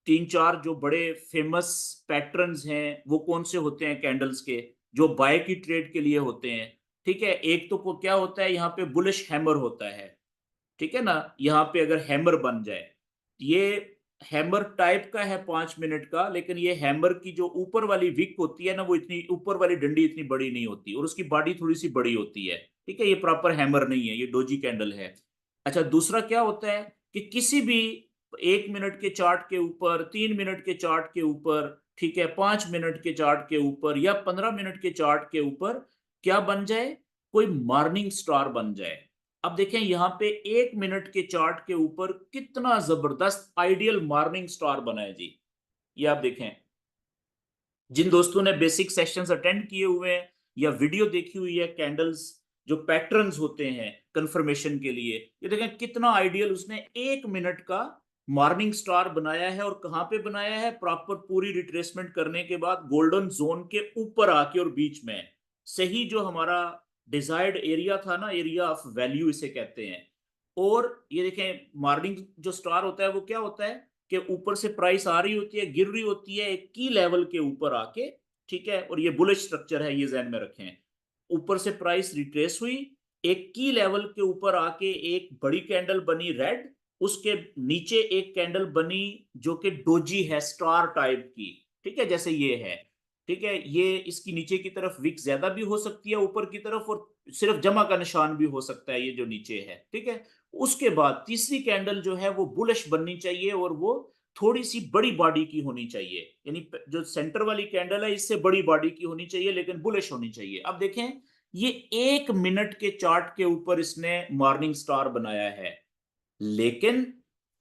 3-4 जो बड़े फेमस पैटर्न्स हैं वो कौन से होते हैं कैंडल्स के, जो बाय की ट्रेड के लिए होते हैं, ठीक है। एक तो को क्या होता है, यहाँ पे बुलिश हैमर होता है, ठीक है ना, यहाँ पे अगर हैमर बन जाए, ये हैमर टाइप का है 5 मिनट का, लेकिन ये हैमर की जो ऊपर वाली विक होती है ना, वो इतनी ऊपर वाली डंडी इतनी बड़ी नहीं होती और उसकी बॉडी थोड़ी सी बड़ी होती है, ठीक है। ये प्रॉपर हैमर नहीं है, ये डोजी कैंडल है। अच्छा, दूसरा क्या होता है कि किसी भी 1 मिनट के चार्ट के ऊपर, 3 मिनट के चार्ट के ऊपर, ठीक है, 5 मिनट के चार्ट के ऊपर या 15 मिनट के चार्ट के ऊपर क्या बन जाए, कोई मॉर्निंग स्टार बन जाए। अब देखें यहाँ पे 1 मिनट के चार्ट के ऊपर कितना जबरदस्त आइडियल मॉर्निंग स्टार बना है जी। ये आप देखें, जिन दोस्तों ने बेसिक सेशंस अटेंड किए हुए हैं या वीडियो देखी हुई है कैंडल्स जो पैटर्न्स होते हैं कंफर्मेशन के लिए, ये देखें कितना आइडियल उसने 1 मिनट का मॉर्निंग स्टार बनाया है। और कहां पे बनाया है, प्रॉपर पूरी रिट्रेसमेंट करने के बाद गोल्डन जोन के ऊपर आके और बीच में सही जो हमारा डिजायर्ड एरिया था ना, एरिया ऑफ वैल्यू इसे कहते हैं। और ये देखें मॉर्निंग जो स्टार होता है वो क्या होता है कि ऊपर से प्राइस आ रही होती है, गिर रही होती है एक की लेवल के ऊपर आके, ठीक है, और ये बुलिश स्ट्रक्चर है, ये ध्यान में रखें। ऊपर से प्राइस रिट्रेस हुई, एक की लेवल के ऊपर आके एक बड़ी कैंडल बनी रेड, उसके नीचे एक कैंडल बनी जो कि डोजी है स्टार टाइप की, ठीक है, जैसे ये है, ठीक है। ये इसकी नीचे की तरफ विक ज्यादा भी हो सकती है ऊपर की तरफ, और सिर्फ जमा का निशान भी हो सकता है ये जो नीचे है, ठीक है। उसके बाद तीसरी कैंडल जो है वो बुलिश बननी चाहिए और वो थोड़ी सी बड़ी बॉडी की होनी चाहिए, यानी जो सेंटर वाली कैंडल है इससे बड़ी बॉडी की होनी चाहिए लेकिन बुलिश होनी चाहिए। अब देखें, ये 1 मिनट के चार्ट के ऊपर इसने मॉर्निंग स्टार बनाया है, लेकिन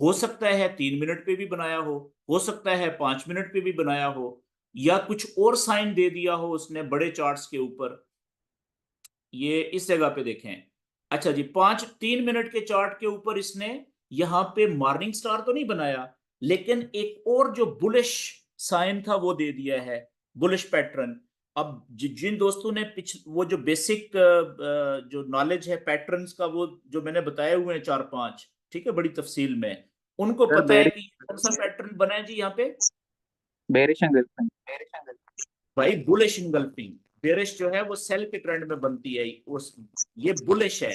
हो सकता है 3 मिनट पे भी बनाया हो सकता है 5 मिनट पे भी बनाया हो, या कुछ और साइन दे दिया हो उसने बड़े चार्ट्स के ऊपर। ये इस जगह पे देखें, अच्छा जी, 3 मिनट के चार्ट के ऊपर इसने यहां पे मॉर्निंग स्टार तो नहीं बनाया, लेकिन एक और जो बुलिश साइन था वो दे दिया है, बुलिश पैटर्न। अब जिन दोस्तों ने वो जो बेसिक जो नॉलेज है पैटर्न्स का, वो जो मैंने बताए हुए हैं 4-5, ठीक है, बड़ी तफसील में, उनको सर पता है कि बेरिश कौन सा पैटर्न बना है जी यहाँ पे। Bearish angle. भाई बुलिश इंगल्फिंग, बेरिश जो है वो सेल के ट्रेंड में बनती है उस, ये बुलिश है,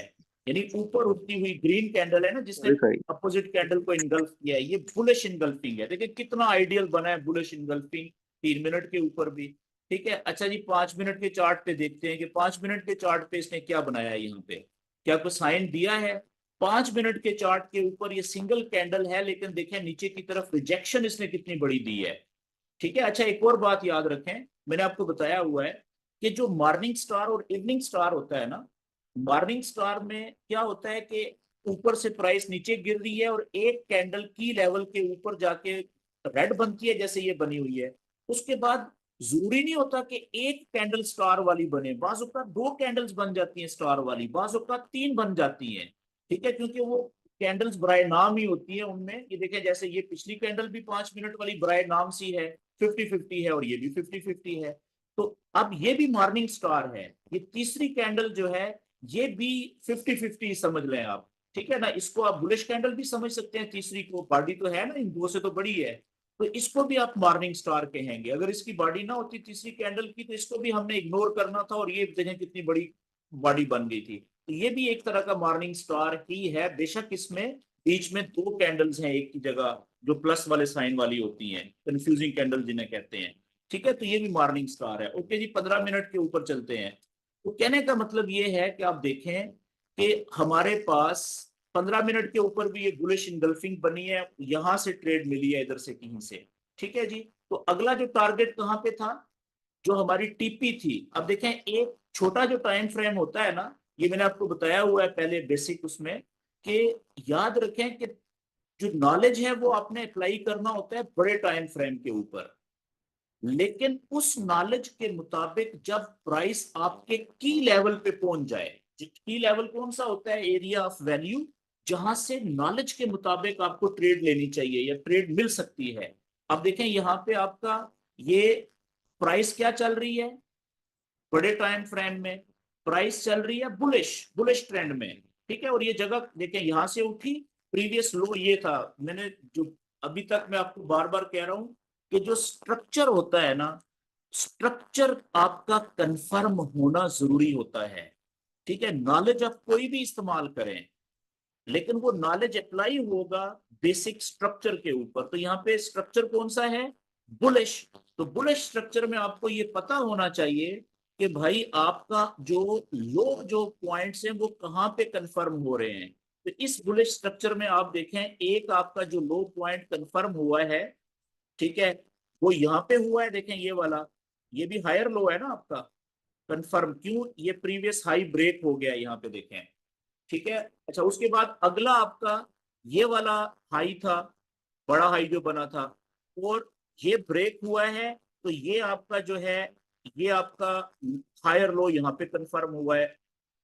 यानी ऊपर उठती हुई ग्रीन कैंडल है ना जिसने सॉरी सॉरी। अपोजिट कैंडल को इंगल्फ किया है, ये बुलिश इंगल्फिंग है। देखिए कितना आइडियल बना है बुलिश इंगल्फिंग 3 मिनट के ऊपर भी, ठीक है। अच्छा जी, 5 मिनट के चार्ट पे देखते हैं कि 5 मिनट के चार्ट पे इसने क्या बनाया है यहाँ पे। क्या कोई साइन दिया है? 5 मिनट के चार्ट के ऊपर ये सिंगल कैंडल है, लेकिन देखें नीचे की तरफ रिजेक्शन इसने कितनी बड़ी दी है। ठीक है। अच्छा, एक और बात याद रखें, मैंने आपको बताया हुआ है कि जो मॉर्निंग स्टार और इवनिंग स्टार होता है ना, मॉर्निंग स्टार में क्या होता है कि ऊपर से प्राइस नीचे गिर रही है और एक कैंडल की लेवल के ऊपर जाके रेड बनती है, जैसे ये बनी हुई है। उसके बाद जरूरी नहीं होता कि एक कैंडल स्टार वाली बने, बाज़ औक़ात 2 कैंडल्स बन जाती हैं स्टार वाली, बाज़ औक़ात 3 बन जाती हैं। ठीक है, क्योंकि वो कैंडल्स बराए नाम ही होती है उनमें। ये देखें, जैसे ये पिछली कैंडल भी 5 मिनट वाली बराए नाम सी है, 50-50 है, और ये भी 50-50 है। तो अब ये भी मॉर्निंग स्टार है। ये तीसरी कैंडल जो है ये भी 50-50 समझ लें आप। ठीक है ना, इसको आप बुलिश कैंडल भी समझ सकते हैं, तीसरी को, बॉडी तो है ना इन दो से तो बड़ी है, तो इसको भी आप मॉर्निंग स्टार कहेंगे। अगर इसकी बॉडी ना होती तीसरी कैंडल की, तो इसको भी हमने इग्नोर करना था, और ये देखें कितनी बड़ी बॉडी बन गई थी। तो ये भी एक तरह का मॉर्निंग स्टार ही है, बेशक इसमें बीच में 2 कैंडल्स हैं एक की जगह, जो प्लस वाले साइन वाली होती हैं, कंफ्यूजिंग कैंडल जिन्हें कहते हैं। ठीक है, तो ये भी मॉर्निंग स्टार है। ओके जी, 15 मिनट के ऊपर चलते हैं। तो कहने का मतलब ये है कि आप देखें कि हमारे पास 15 मिनट के ऊपर भी ये बुलिश इंगल्फिंग बनी है, यहां से ट्रेड मिली है, इधर से कहीं से। ठीक है जी। तो अगला जो टारगेट कहां पे था, जो हमारी टीपी थी। अब देखें, एक छोटा जो टाइम फ्रेम होता है ना, ये मैंने आपको बताया हुआ है पहले बेसिक उसमें, कि याद रखें कि जो नॉलेज है वो आपने अप्लाई करना होता है बड़े टाइम फ्रेम के ऊपर, लेकिन उस नॉलेज के मुताबिक जब प्राइस आपके की लेवल पे पहुंच जाए, की लेवल कौन सा होता है, एरिया ऑफ वैल्यू, जहां से नॉलेज के मुताबिक आपको ट्रेड लेनी चाहिए या ट्रेड मिल सकती है। अब देखें यहाँ पे आपका ये प्राइस क्या चल रही है, बड़े टाइम फ्रेम में प्राइस चल रही है बुलिश, बुलिश ट्रेंड में। ठीक है, और ये जगह देखें यहां से उठी, प्रीवियस लो ये था। मैंने जो अभी तक मैं आपको बार बार कह रहा हूं कि जो स्ट्रक्चर होता है ना, स्ट्रक्चर आपका कंफर्म होना जरूरी होता है। ठीक है, नॉलेज आप कोई भी इस्तेमाल करें, लेकिन वो नॉलेज अप्लाई होगा बेसिक स्ट्रक्चर के ऊपर। तो यहाँ पे स्ट्रक्चर कौन सा है, बुलिश। तो बुलिश स्ट्रक्चर में आपको ये पता होना चाहिए कि भाई आपका जो लो जो पॉइंट्स हैं वो कहाँ पे कंफर्म हो रहे हैं। तो इस बुलिश स्ट्रक्चर में आप देखें, एक आपका जो लो पॉइंट कंफर्म हुआ है, ठीक है, वो यहाँ पे हुआ है, देखें ये वाला, ये भी हायर लो है ना आपका, कंफर्म क्यों, ये प्रीवियस हाई ब्रेक हो गया यहाँ पे देखें। ठीक है। अच्छा, उसके बाद अगला आपका ये वाला हाई था, बड़ा हाई जो बना था, और ये ब्रेक हुआ है, तो ये आपका जो है, ये आपका हायर लो यहाँ पे कंफर्म हुआ है।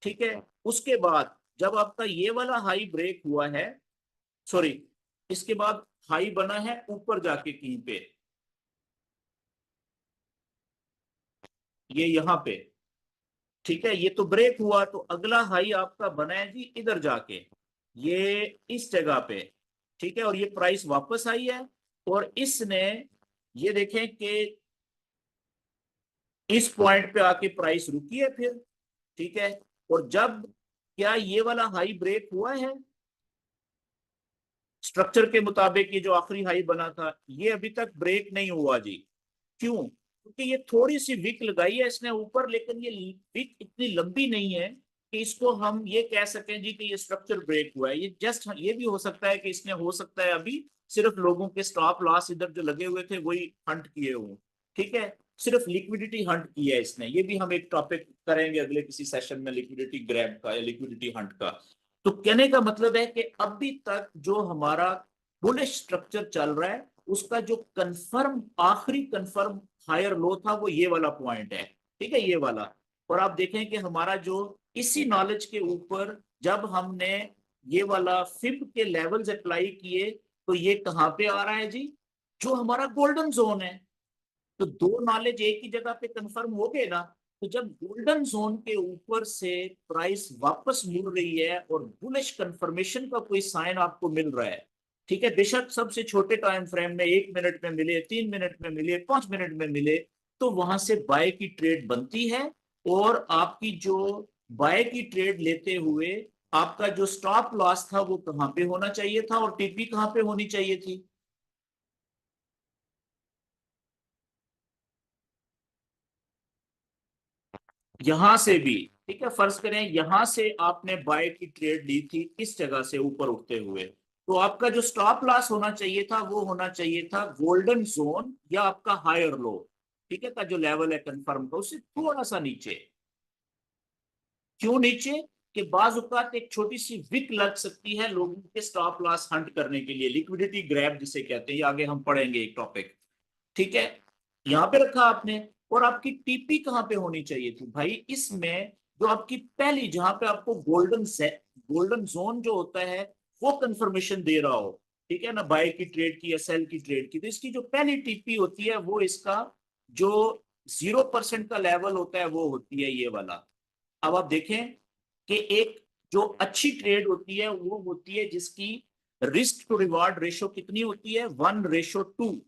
ठीक है। उसके बाद जब आपका ये वाला हाई ब्रेक हुआ है, सॉरी, इसके बाद हाई बना है ऊपर जाके कहीं पे, ये यहाँ पे। ठीक है, ये तो ब्रेक हुआ, तो अगला हाई आपका बना है जी इधर जाके, ये इस जगह पे। ठीक है, और ये प्राइस वापस आई है, और इसने, ये देखें कि इस पॉइंट पे आके प्राइस रुकी है फिर। ठीक है, और जब क्या ये वाला हाई ब्रेक हुआ है स्ट्रक्चर के मुताबिक, ये जो आखिरी हाई बना था ये अभी तक ब्रेक नहीं हुआ जी। क्यों? क्योंकि ये थोड़ी सी विक लगाई है इसने ऊपर, लेकिन ये विक इतनी लंबी नहीं है कि इसको हम ये कह सकें जी कि ये स्ट्रक्चर ब्रेक हुआ है। ये जस्ट, ये भी हो सकता है कि इसने, हो सकता है अभी सिर्फ लोगों के स्टॉप लॉस इधर जो लगे हुए थे वही हंट किए हुए। ठीक है, सिर्फ लिक्विडिटी हंट की है इसने। ये भी हम एक टॉपिक करेंगे अगले किसी सेशन में, लिक्विडिटी ग्रैब का या लिक्विडिटी हंट का। तो कहने का मतलब है कि अभी तक जो हमारा बुलिश स्ट्रक्चर चल रहा है, उसका जो कंफर्म, आखिरी कंफर्म हायर लो था वो ये वाला पॉइंट है। ठीक है, ये वाला। और आप देखें कि हमारा जो इसी नॉलेज के ऊपर जब हमने ये वाला फिब के लेवल्स अप्लाई किए, तो ये कहां पे आ रहा है जी, जो हमारा गोल्डन जोन है। तो दो नॉलेज एक ही जगह पे कंफर्म हो गए ना, तो जब गोल्डन जोन के ऊपर से प्राइस वापस मुड़ रही है और बुलिश कंफर्मेशन का कोई साइन आपको मिल रहा है, ठीक है, बेशक सबसे छोटे टाइम फ्रेम में 1 मिनट में मिले, 3 मिनट में मिले, 5 मिनट में मिले, तो वहां से बाय की ट्रेड बनती है। और आपकी जो बाय की ट्रेड लेते हुए आपका जो स्टॉप लॉस था वो कहां पे होना चाहिए था, और टीपी कहां पे होनी चाहिए थी। यहां से भी ठीक है, फर्ज करें यहां से आपने बाय की ट्रेड ली थी इस जगह से ऊपर उठते हुए, तो आपका जो स्टॉप लॉस होना चाहिए था वो होना चाहिए था गोल्डन जोन या आपका हायर लो, ठीक है, का जो लेवल है कंफर्म का उससे थोड़ा सा नीचे। क्यों नीचे? कि बाज औकात एक छोटी सी विक लग सकती है लोगों के स्टॉप लॉस हंट करने के लिए, लिक्विडिटी ग्रैब जिसे कहते हैं, ये आगे हम पढ़ेंगे एक टॉपिक। ठीक है, यहां पे रखा आपने। और आपकी टीपी कहां पे होनी चाहिए थी भाई? इसमें जो आपकी पहली, जहां पे आपको गोल्डन जोन जो होता है वो कंफर्मेशन दे रहा हो, ठीक है ना, बाय की ट्रेड की या सेल की ट्रेड की, तो इसकी जो पहली टीपी होती है वो इसका जो 0% का लेवल होता है वो होती है ये वाला। अब आप देखें कि एक जो अच्छी ट्रेड होती है वो होती है जिसकी रिस्क टू रिवार्ड रेशो कितनी होती है? 1:2।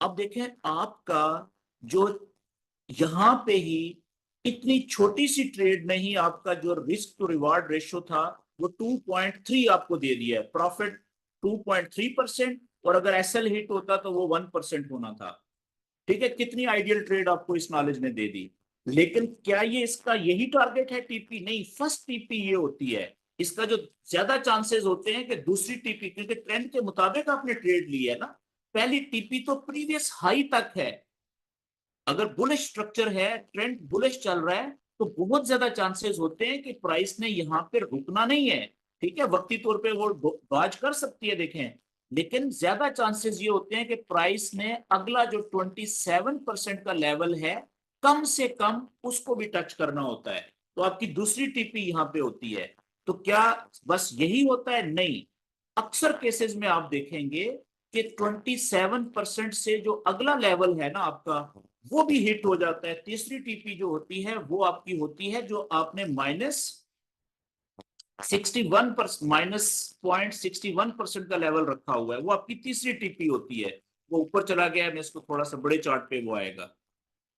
अब देखें आपका जो यहां पे ही इतनी छोटी सी ट्रेड में ही आपका जो रिस्क टू रिवार्ड रेशो था वो 2.3 आपको दे दिया है, प्रॉफिट 2.3%, और अगर एसएल हिट होता तो वो 1% होना था। ठीक है, कितनी आइडियल ट्रेड आपको इस नॉलेज ने दे दी। लेकिन क्या ये इसका यही टारगेट है टीपी? नहीं, फर्स्ट टीपी ये होती है। इसका जो ज्यादा चांसेस होते हैं कि दूसरी टीपी, क्योंकि ट्रेंड के मुताबिक आपने ट्रेड ली है ना, पहली टीपी तो प्रीवियस हाई तक है। अगर बुलिश स्ट्रक्चर है, ट्रेंड बुलिश चल रहा है, तो बहुत ज्यादा चांसेस होते हैं कि प्राइस ने यहां पे रुकना नहीं है। ठीक है, वक्ती तौर पे वो बाज कर सकती है, देखें, लेकिन ज्यादा चांसेस ये होते हैं कि प्राइस ने अगला जो 27% का लेवल है कम से कम उसको भी टच करना होता है, तो आपकी दूसरी टीपी यहां पे होती है। तो क्या बस यही होता है? नहीं, अक्सर केसेस में आप देखेंगे कि 27% से जो अगला लेवल है ना आपका, वो भी हिट हो जाता है। तीसरी टीपी जो होती है वो आपकी होती है जो आपने -0.61% का लेवल रखा हुआ है, वो आपकी तीसरी टीपी होती है। वो ऊपर चला गया है, मैं इसको थोड़ा सा बड़े चार्ट पे वो आएगा,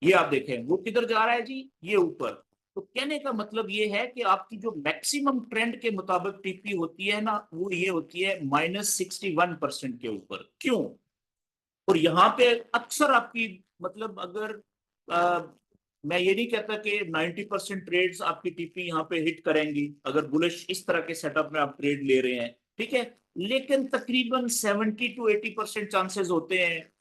ये आप देखें वो किधर जा रहा है जी, ये ऊपर। तो कहने का मतलब ये है कि आपकी जो मैक्सिमम ट्रेंड के मुताबिक टीपी होती है ना, वो ये होती है -61% के ऊपर। क्यों? और यहाँ पे अक्सर आपकी, मतलब अगर आ, मैं ये नहीं कहता कि 90% ट्रेड्स आपकी टीपी यहाँ पे हिट करेंगी अगर बुलिश इस तरह के सेटअप में आप ट्रेड ले रहे हैं, ठीक है, लेकिन तकरीबन 70 to 80% चांसेस होते हैं,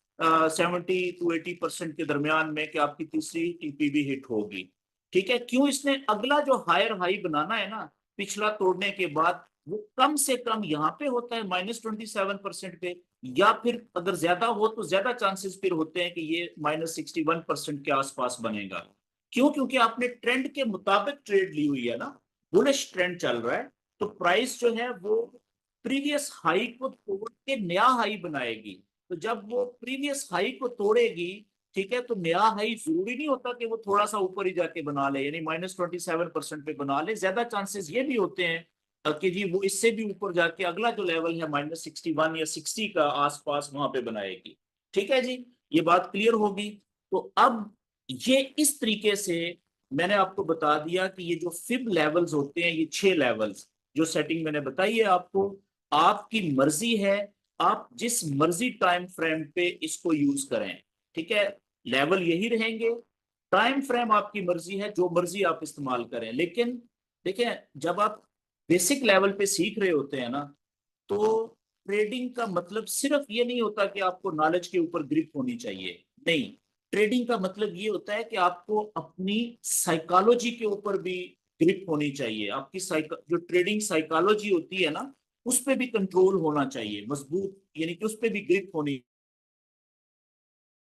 70 to 80% के दरमियान में, कि आपकी तीसरी टीपी भी हिट होगी। ठीक है, क्यों? इसने अगला जो हायर हाई बनाना है ना पिछला तोड़ने के बाद, वो कम से कम यहाँ पे होता है -27% पे, या फिर अगर ज्यादा हो तो ज्यादा चांसेस फिर होते हैं कि ये -61% के आसपास बनेगा। क्यों? क्योंकि आपने ट्रेंड के मुताबिक ट्रेड ली हुई है ना, बुलिश ट्रेंड चल रहा है, तो प्राइस जो है वो प्रीवियस हाई को तोड़ के नया हाई बनाएगी। तो जब वो प्रीवियस हाई को तोड़ेगी, ठीक है, तो नया हाई जरूरी नहीं होता कि वो थोड़ा सा ऊपर ही जाके बना ले, यानी -27% पे बना ले। ज्यादा चांसेस ये भी होते हैं कि जी वो इससे भी ऊपर जाके अगला जो लेवल है -61 या 60 का आसपास वहां पे बनाएगी। ठीक है जी, ये बात क्लियर होगी। तो अब ये इस तरीके से मैंने आपको बता दिया कि ये जो फिब लेवल्स होते हैं, ये 6 लेवल्स जो सेटिंग मैंने बताई है आपको, आपकी मर्जी है, आप जिस मर्जी टाइम फ्रेम पे इसको यूज करें। ठीक है, लेवल यही रहेंगे, टाइम फ्रेम आपकी मर्जी है, जो मर्जी आप इस्तेमाल करें। लेकिन देखिए, जब आप बेसिक लेवल पे सीख रहे होते हैं ना, तो ट्रेडिंग का मतलब सिर्फ ये नहीं होता कि आपको नॉलेज के ऊपर ग्रिप होनी चाहिए। नहीं, ट्रेडिंग का मतलब ये होता है कि आपको अपनी साइकोलॉजी के ऊपर भी ग्रिप होनी चाहिए। आपकी जो ट्रेडिंग साइकोलॉजी होती है ना, उस पर भी कंट्रोल होना चाहिए, मजबूत, यानी कि उस पर भी ग्रिप होनी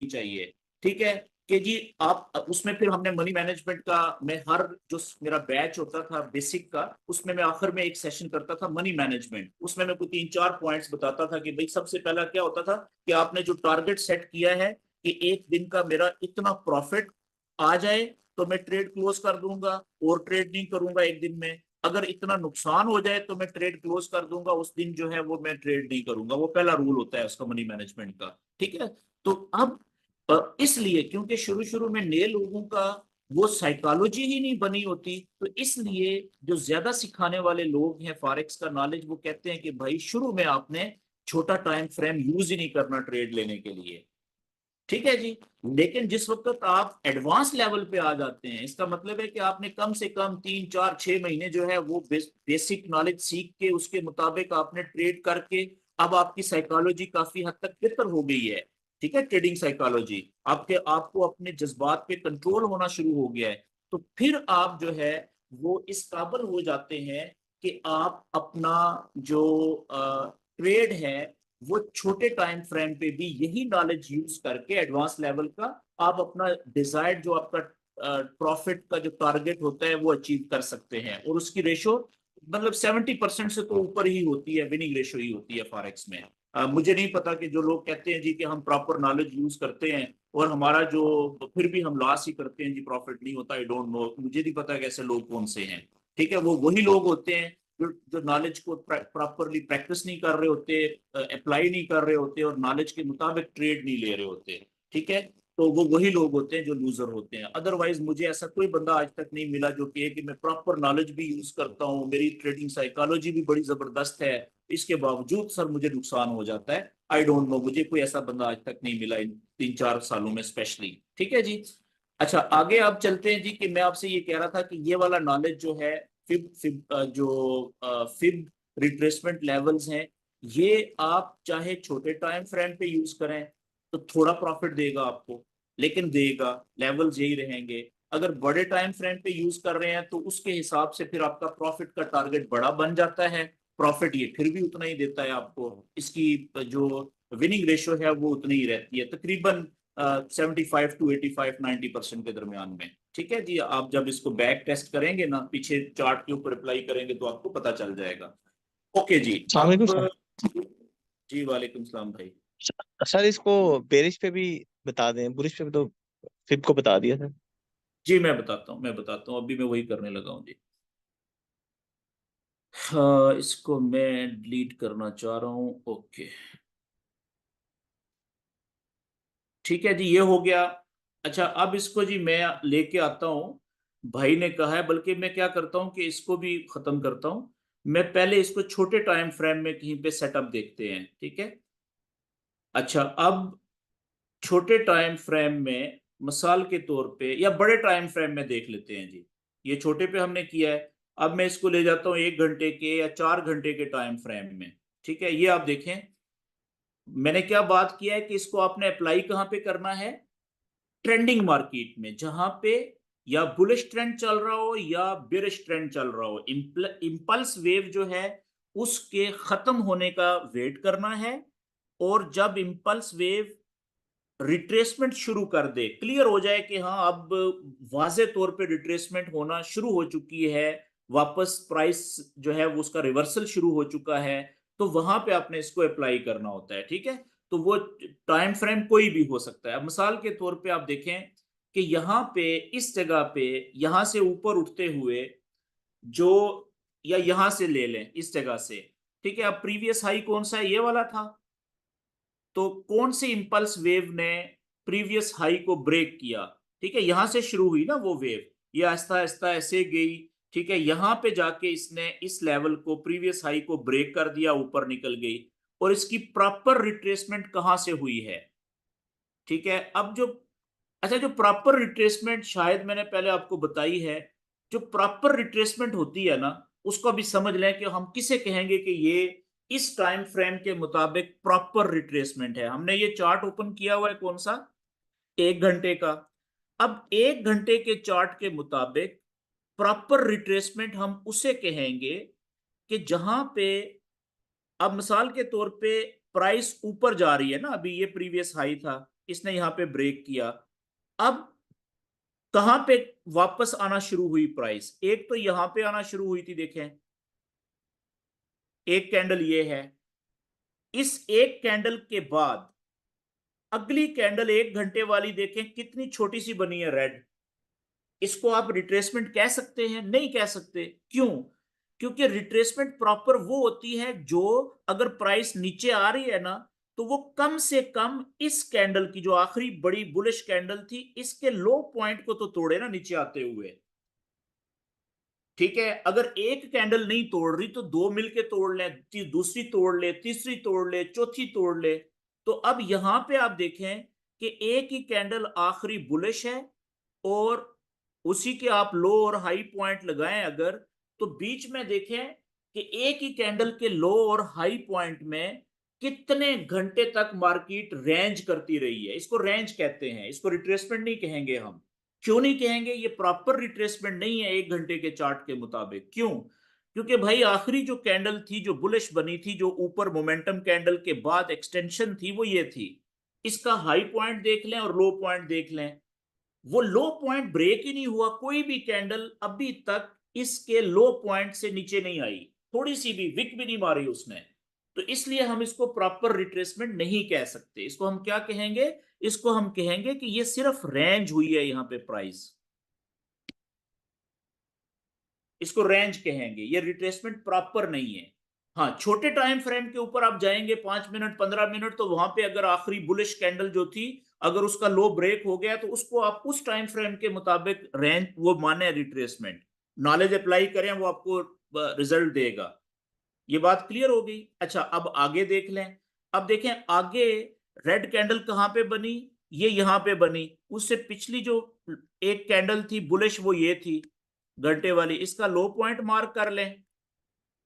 चाहिए। ठीक है, कि जी आप उसमें, फिर हमने मनी मैनेजमेंट का, मैं हर जो मेरा बैच होता था बेसिक का, उसमें मैं आखिर में एक सेशन करता था मनी मैनेजमेंट। उसमें मैं कुछ 3-4 पॉइंट्स बताता था कि भाई सबसे पहला क्या होता था कि आपने जो टारगेट सेट किया है कि एक दिन का मेरा इतना प्रॉफिट आ जाए तो मैं ट्रेड क्लोज कर दूंगा, और ट्रेड नहीं करूंगा एक दिन में। अगर इतना नुकसान हो जाए तो मैं ट्रेड क्लोज कर दूंगा, उस दिन जो है वो मैं ट्रेड नहीं करूंगा। वो पहला रूल होता है उसका, मनी मैनेजमेंट का। ठीक है, तो अब इसलिए क्योंकि शुरू शुरू में नए लोगों का वो साइकोलॉजी ही नहीं बनी होती, तो इसलिए जो ज्यादा सिखाने वाले लोग हैं फॉरेक्स का नॉलेज, वो कहते हैं कि भाई शुरू में आपने छोटा टाइम फ्रेम यूज ही नहीं करना ट्रेड लेने के लिए। ठीक है जी। लेकिन जिस वक्त आप एडवांस लेवल पे आ जाते हैं, इसका मतलब है कि आपने कम से कम 3 4 6 महीने जो है वो बेसिक नॉलेज सीख के उसके मुताबिक आपने ट्रेड करके अब आपकी साइकोलॉजी काफी हद तक बेहतर हो गई है। ठीक है, ट्रेडिंग साइकोलॉजी आपको अपने जज्बात पे कंट्रोल होना शुरू हो गया है। तो फिर आप जो है वो इस काबिल हो जाते हैं कि आप अपना जो ट्रेड है वो छोटे टाइम फ्रेम पे भी यही नॉलेज यूज करके एडवांस लेवल का आप अपना डिजायर्ड जो आपका प्रॉफिट का जो टारगेट होता है वो अचीव कर सकते हैं। और उसकी रेशो मतलब 70% से तो ऊपर ही होती है, विनिंग रेशो ही होती है फॉरेक्स में। मुझे नहीं पता कि जो लोग कहते हैं जी कि हम प्रॉपर नॉलेज यूज करते हैं और हमारा जो फिर भी हम लॉस ही करते हैं जी, प्रॉफिट नहीं होता, आई डोंट नो, मुझे नहीं पता कैसे लोग कौन से हैं। ठीक है, वो वही लोग होते हैं जो नॉलेज को प्रॉपरली प्रैक्टिस नहीं कर रहे होते, अप्लाई नहीं कर रहे होते और नॉलेज के मुताबिक ट्रेड नहीं ले रहे होते। ठीक है, तो वो वही लोग होते हैं जो लूजर होते हैं। अदरवाइज मुझे ऐसा कोई बंदा आज तक नहीं मिला जो कहे कि मैं प्रॉपर नॉलेज भी यूज करता हूँ, मेरी ट्रेडिंग साइकोलॉजी भी बड़ी जबरदस्त है, इसके बावजूद सर मुझे नुकसान हो जाता है। आई डोंट नो, मुझे कोई ऐसा बंदा आज तक नहीं मिला इन 3 4 सालों में स्पेशली। ठीक है जी। अच्छा, आगे आप चलते हैं जी कि मैं आपसे ये कह रहा था कि ये वाला नॉलेज जो है fib fib fib retracement levels हैं, ये आप चाहे छोटे टाइम फ्रेम पे यूज करें तो थोड़ा प्रॉफिट देगा आपको, लेकिन देगा, लेवल्स यही रहेंगे। अगर बड़े टाइम फ्रेम पे यूज कर रहे हैं तो उसके हिसाब से फिर आपका प्रॉफिट का टारगेट बड़ा बन जाता है, प्रॉफिट ये फिर भी उतना ही देता है आपको, इसकी जो विनिंग रेशो है वो उतनी ही रहती है, तकरीबन 75 to 85 90% के दरमियान में। ठीक है जी, आप जब इसको बैक टेस्ट करेंगे ना, पीछे चार्ट के ऊपर अप्लाई करेंगे तो आपको पता चल जाएगा। ओके जी। अस्सलाम वालेकुम अब सर। जी वालेकुम सलाम भाई। सर इसको बेरिश पे भी बता दें, बुरिश पे भी तो फिब को बता दिया सर। जी मैं बताता हूँ अभी मैं वही करने लगा हूँ जी। हाँ, इसको मैं डिलीट करना चाह रहा हूँ। ओके, ठीक है जी, ये हो गया। अच्छा, अब इसको जी मैं लेके आता हूँ, भाई ने कहा है, बल्कि मैं क्या करता हूँ कि इसको भी खत्म करता हूँ। मैं पहले इसको छोटे टाइम फ्रेम में कहीं पे सेटअप देखते हैं। ठीक है। अच्छा, अब छोटे टाइम फ्रेम में मिसाल के तौर पे या बड़े टाइम फ्रेम में देख लेते हैं जी। ये छोटे पे हमने किया है, अब मैं इसको ले जाता हूँ 1 घंटे के या 4 घंटे के टाइम फ्रेम में। ठीक है, ये आप देखें, मैंने क्या बात किया है कि इसको आपने अप्लाई कहाँ पे करना है, ट्रेंडिंग मार्केट में, जहां पे या बुलिश ट्रेंड चल रहा हो या बेरिश ट्रेंड चल रहा हो, इंपल्स वेव जो है उसके खत्म होने का वेट करना है। और जब इंपल्स वेव रिट्रेसमेंट शुरू कर दे, क्लियर हो जाए कि हाँ अब वाजे तौर पे रिट्रेसमेंट होना शुरू हो चुकी है, वापस प्राइस जो है वो उसका रिवर्सल शुरू हो चुका है, तो वहां पे आपने इसको अप्लाई करना होता है। ठीक है, तो वो टाइम फ्रेम कोई भी हो सकता है। अब मिसाल के तौर पे आप देखें कि यहाँ पे इस जगह पे यहां से ऊपर उठते हुए जो, या यहां से ले लें इस जगह से। ठीक है, अब प्रीवियस हाई कौन सा है, ये वाला था। तो कौन सी इंपल्स वेव ने प्रीवियस हाई को ब्रेक किया, ठीक है, यहां से शुरू हुई ना वो वेव, ये आहिस्ता आहिस्ता ऐसे गई। ठीक है, यहां पे जाके इसने इस लेवल को, प्रीवियस हाई को ब्रेक कर दिया, ऊपर निकल गई। और इसकी प्रॉपर रिट्रेसमेंट कहां से हुई है। ठीक है, अब जो, अच्छा, जो प्रॉपर रिट्रेसमेंट शायद मैंने पहले आपको बताई है, जो प्रॉपर रिट्रेसमेंट होती है ना, उसको अभी समझ लें कि हम किसे कहेंगे कि ये इस टाइम फ्रेम के मुताबिक प्रॉपर रिट्रेसमेंट है। हमने ये चार्ट ओपन किया हुआ है, कौन सा, 1 घंटे का। अब 1 घंटे के चार्ट के मुताबिक प्रॉपर रिट्रेसमेंट हम उसे कहेंगे कि जहां पे, अब मिसाल के तौर पे प्राइस ऊपर जा रही है ना, अभी ये प्रीवियस हाई था, इसने यहां पे ब्रेक किया। अब कहां पे वापस आना शुरू हुई प्राइस, एक तो यहां पे आना शुरू हुई थी, देखें, एक कैंडल ये है। इस एक कैंडल के बाद अगली कैंडल 1 घंटे वाली देखें कितनी छोटी सी बनी है, रेड। इसको आप रिट्रेसमेंट कह सकते हैं? नहीं कह सकते। क्यों? क्योंकि रिट्रेसमेंट प्रॉपर वो होती है जो, अगर प्राइस नीचे आ रही है ना, तो वो कम से कम इस कैंडल की, जो आखिरी बड़ी बुलिश कैंडल थी, इसके लो पॉइंट को तो तोड़े ना नीचे आते हुए। ठीक है, अगर एक कैंडल नहीं तोड़ रही तो दो मिलके तोड़ ले, दूसरी तोड़ ले, तीसरी तोड़ ले, चौथी तोड़ ले। तो अब यहां पे आप देखें कि एक ही कैंडल आखिरी बुलिश है और उसी के आप लो और हाई पॉइंट लगाएं अगर, तो बीच में देखें कि एक ही कैंडल के लो और हाई पॉइंट में कितने घंटे तक मार्केट रेंज करती रही है। इसको रेंज कहते हैं, इसको रिट्रेसमेंट नहीं कहेंगे हम। क्यों नहीं कहेंगे? ये प्रॉपर रिट्रेसमेंट नहीं है एक घंटे के चार्ट के मुताबिक। क्यों? क्योंकि भाई आखिरी जो कैंडल थी, जो बुलिश बनी थी, जो ऊपर मोमेंटम कैंडल के बाद एक्सटेंशन थी, वो ये थी। इसका हाई पॉइंट देख लें और लो पॉइंट देख लें, वो लो पॉइंट ब्रेक ही नहीं हुआ। कोई भी कैंडल अभी तक इसके लो पॉइंट से नीचे नहीं आई, थोड़ी सी भी विक भी नहीं मारी उसने। तो इसलिए हम इसको प्रॉपर रिट्रेसमेंट नहीं कह सकते। इसको हम क्या कहेंगे? इसको हम कहेंगे कि ये सिर्फ रेंज हुई है यहां पे प्राइस, इसको रेंज कहेंगे, ये रिट्रेसमेंट प्रॉपर नहीं है। हाँ, छोटे टाइम फ्रेम के ऊपर आप जाएंगे 5 मिनट 15 मिनट, तो वहां पे अगर आखिरी बुलिश कैंडल जो थी, अगर उसका लो ब्रेक हो गया तो उसको आप उस टाइम फ्रेम के मुताबिक रेंज वो माने रिट्रेसमेंट। नॉलेज अप्लाई करें, वो आपको रिजल्ट देगा। ये बात क्लियर हो गई? अच्छा, अब आगे देख लें। अब देखें आगे रेड कैंडल कहां पे बनी? ये यहां पे बनी। उससे पिछली जो एक कैंडल थी बुलिश, वो ये थी घंटे वाली। इसका लो पॉइंट मार्क कर लें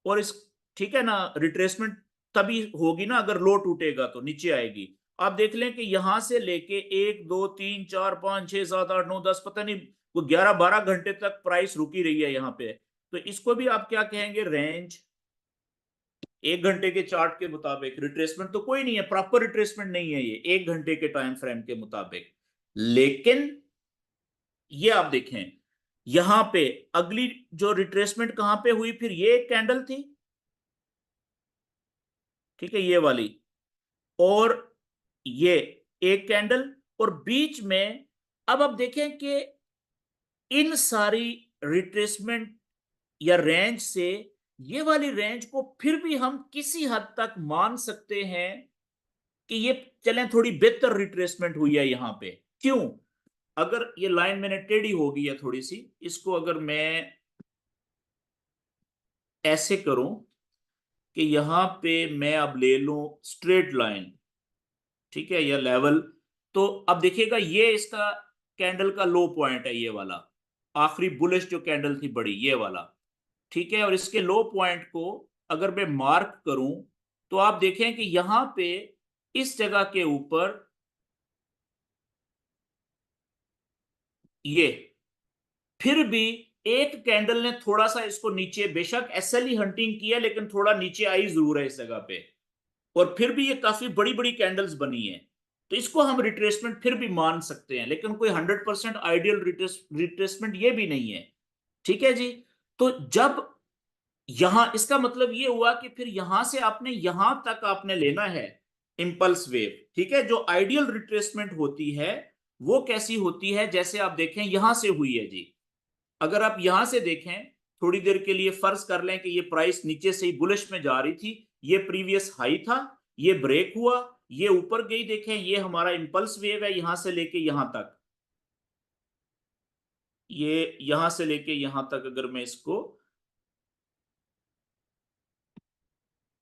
और इस, ठीक है ना, रिट्रेसमेंट तभी होगी ना अगर लो टूटेगा तो नीचे आएगी। आप देख लें कि यहां से लेके 1 2 3 4 5 6 7 8 9 10, पता नहीं वो 11 12 घंटे तक प्राइस रुकी रही है यहाँ पे। तो इसको भी आप क्या कहेंगे? रेंज। एक घंटे के चार्ट के मुताबिक रिट्रेसमेंट तो कोई नहीं है, प्रॉपर रिट्रेसमेंट नहीं है ये एक घंटे के टाइम फ्रेम के मुताबिक। लेकिन ये आप देखें यहां पे अगली जो रिट्रेसमेंट कहां पे हुई? फिर ये एक कैंडल थी, ठीक है, ये वाली, और ये एक कैंडल, और बीच में अब आप देखें कि इन सारी रिट्रेसमेंट या रेंज से ये वाली रेंज को फिर भी हम किसी हद तक मान सकते हैं कि ये चलें थोड़ी बेहतर रिट्रेसमेंट हुई है यहां पे। क्यों? अगर ये लाइन मैंने टेढ़ी हो गई है थोड़ी सी, इसको अगर मैं ऐसे करूं कि यहां पे मैं अब ले लूं स्ट्रेट लाइन, ठीक है, या लेवल, तो अब देखिएगा ये इसका कैंडल का लो पॉइंट है, ये वाला आखिरी बुलिश जो कैंडल थी बड़ी, ये वाला, ठीक है। और इसके लो पॉइंट को अगर मैं मार्क करूं तो आप देखें कि यहां पे इस जगह के ऊपर ये फिर भी एक कैंडल ने थोड़ा सा इसको नीचे, बेशक एसएल हंटिंग किया लेकिन थोड़ा नीचे आई जरूर है इस जगह पे, और फिर भी ये काफी बड़ी बड़ी कैंडल्स बनी है। तो इसको हम रिट्रेसमेंट फिर भी मान सकते हैं, लेकिन कोई 100% आइडियल रिट्रेसमेंट ये भी नहीं है, ठीक है जी। तो जब यहां, इसका मतलब ये हुआ कि फिर यहां से आपने यहां तक आपने लेना है इंपल्स वेव, ठीक है। जो आइडियल रिट्रेसमेंट होती है वो कैसी होती है? जैसे आप देखें यहां से हुई है जी, अगर आप यहां से देखें थोड़ी देर के लिए, फर्ज कर लें कि ये प्राइस नीचे से ही बुलिश में जा रही थी, ये प्रीवियस हाई था, ये ब्रेक हुआ, ये ऊपर गई, देखें ये हमारा इंपल्स वेव है यहां से लेके यहां तक, ये यहां से लेके यहां तक अगर मैं इसको,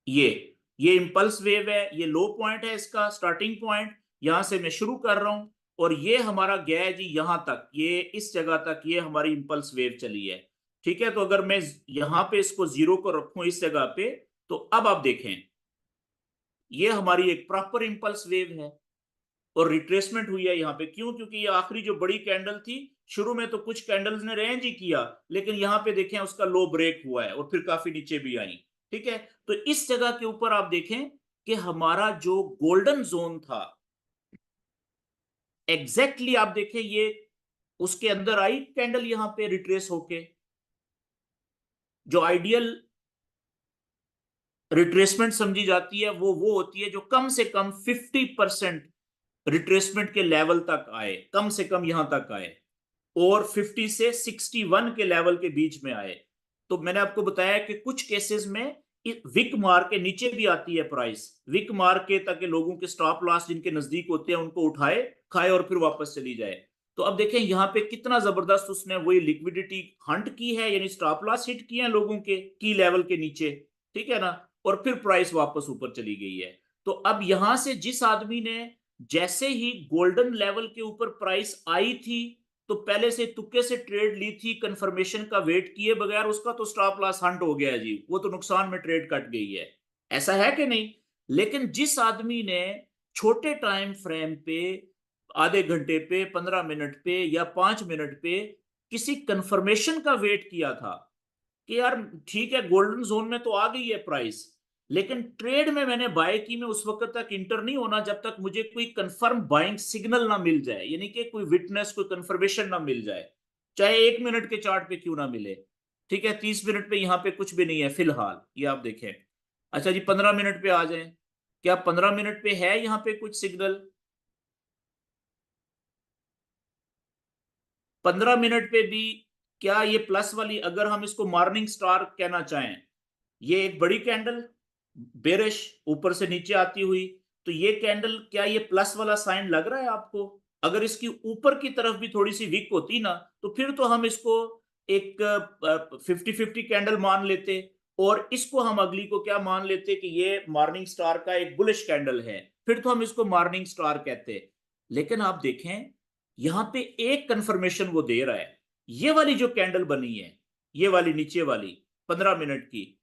ये इंपल्स वेव है, ये लो पॉइंट है इसका स्टार्टिंग पॉइंट, यहां से मैं शुरू कर रहा हूं और ये हमारा गया है जी यहां तक, ये इस जगह तक ये हमारी इंपल्स वेव चली है, ठीक है। तो अगर मैं यहां पे इसको जीरो को रखूं इस जगह पे, तो अब आप देखें ये हमारी एक प्रॉपर इंपल्स वेव है और रिट्रेसमेंट हुई है यहाँ पे। क्यों? क्योंकि ये आखिरी जो बड़ी कैंडल थी, शुरू में तो कुछ कैंडल्स ने रेंज ही किया, लेकिन यहाँ पे देखें उसका लो ब्रेक हुआ है और फिर काफी नीचे भी आई, ठीक है। तो इस जगह के ऊपर आप देखें कि हमारा जो गोल्डन जोन था एग्जैक्टली आप देखें ये उसके अंदर आई कैंडल यहां पे रिट्रेस होके। जो आइडियल रिट्रेसमेंट समझी जाती है वो होती है जो कम से कम 50% रिट्रेसमेंट के लेवल तक आए, कम से कम यहां तक आए, और 50 से 61 के लेवल के बीच में आए। तो मैंने आपको बताया कि कुछ केसेस में विक मार के नीचे भी आती है प्राइस, विक मार के, ताकि लोगों के स्टॉप लॉस जिनके नजदीक होते हैं उनको उठाए, खाए और फिर वापस चली जाए। तो अब देखें यहाँ पे कितना जबरदस्त उसने वही लिक्विडिटी हंट की है, यानी स्टॉप लॉस हिट किए हैं लोगों के की लेवल के नीचे, ठीक है ना, और फिर प्राइस वापस ऊपर चली गई है। तो अब यहां से जिस आदमी ने जैसे ही गोल्डन लेवल के ऊपर प्राइस आई थी तो पहले से तुक्के से ट्रेड ली थी, कंफर्मेशन का वेट किए बगैर, उसका तो स्टॉप लॉस हंट हो गया जी, वो तो नुकसान में ट्रेड कट गई है। ऐसा है कि नहीं? लेकिन जिस आदमी ने छोटे टाइम फ्रेम पे, आधे घंटे पे, 15 मिनट पे या 5 मिनट पे किसी कंफर्मेशन का वेट किया था कि यार ठीक है गोल्डन जोन में तो आ गई है प्राइस, लेकिन ट्रेड में मैंने बाय की, मैं उस वक्त तक इंटर नहीं होना जब तक मुझे कोई कंफर्म बाइंग सिग्नल ना मिल जाए, यानी कि कोई विटनेस, कोई कंफर्मेशन ना मिल जाए, चाहे 1 मिनट के चार्ट पे क्यों ना मिले। ठीक है, 30 मिनट पे यहाँ पे कुछ भी नहीं है फिलहाल, ये आप देखें। अच्छा जी, 15 मिनट पे आ जाए, क्या 15 मिनट पे है यहाँ पे कुछ सिग्नल? 15 मिनट पे भी क्या ये प्लस वाली, अगर हम इसको मॉर्निंग स्टार कहना चाहें, ये एक बड़ी कैंडल बेरिश ऊपर से नीचे आती हुई, तो ये कैंडल क्या ये प्लस वाला साइन लग रहा है आपको? अगर इसकी ऊपर की तरफ भी थोड़ी सी वीक होती ना, तो फिर तो हम इसको एक 50-50 कैंडल मान लेते, और इसको हम अगली को क्या मान लेते कि ये मॉर्निंग स्टार का एक बुलिश कैंडल है, फिर तो हम इसको मॉर्निंग स्टार कहते। लेकिन आप देखें यहां पे एक कंफर्मेशन वो दे रहा है, ये वाली जो कैंडल बनी है, ये वाली नीचे वाली 15 मिनट की,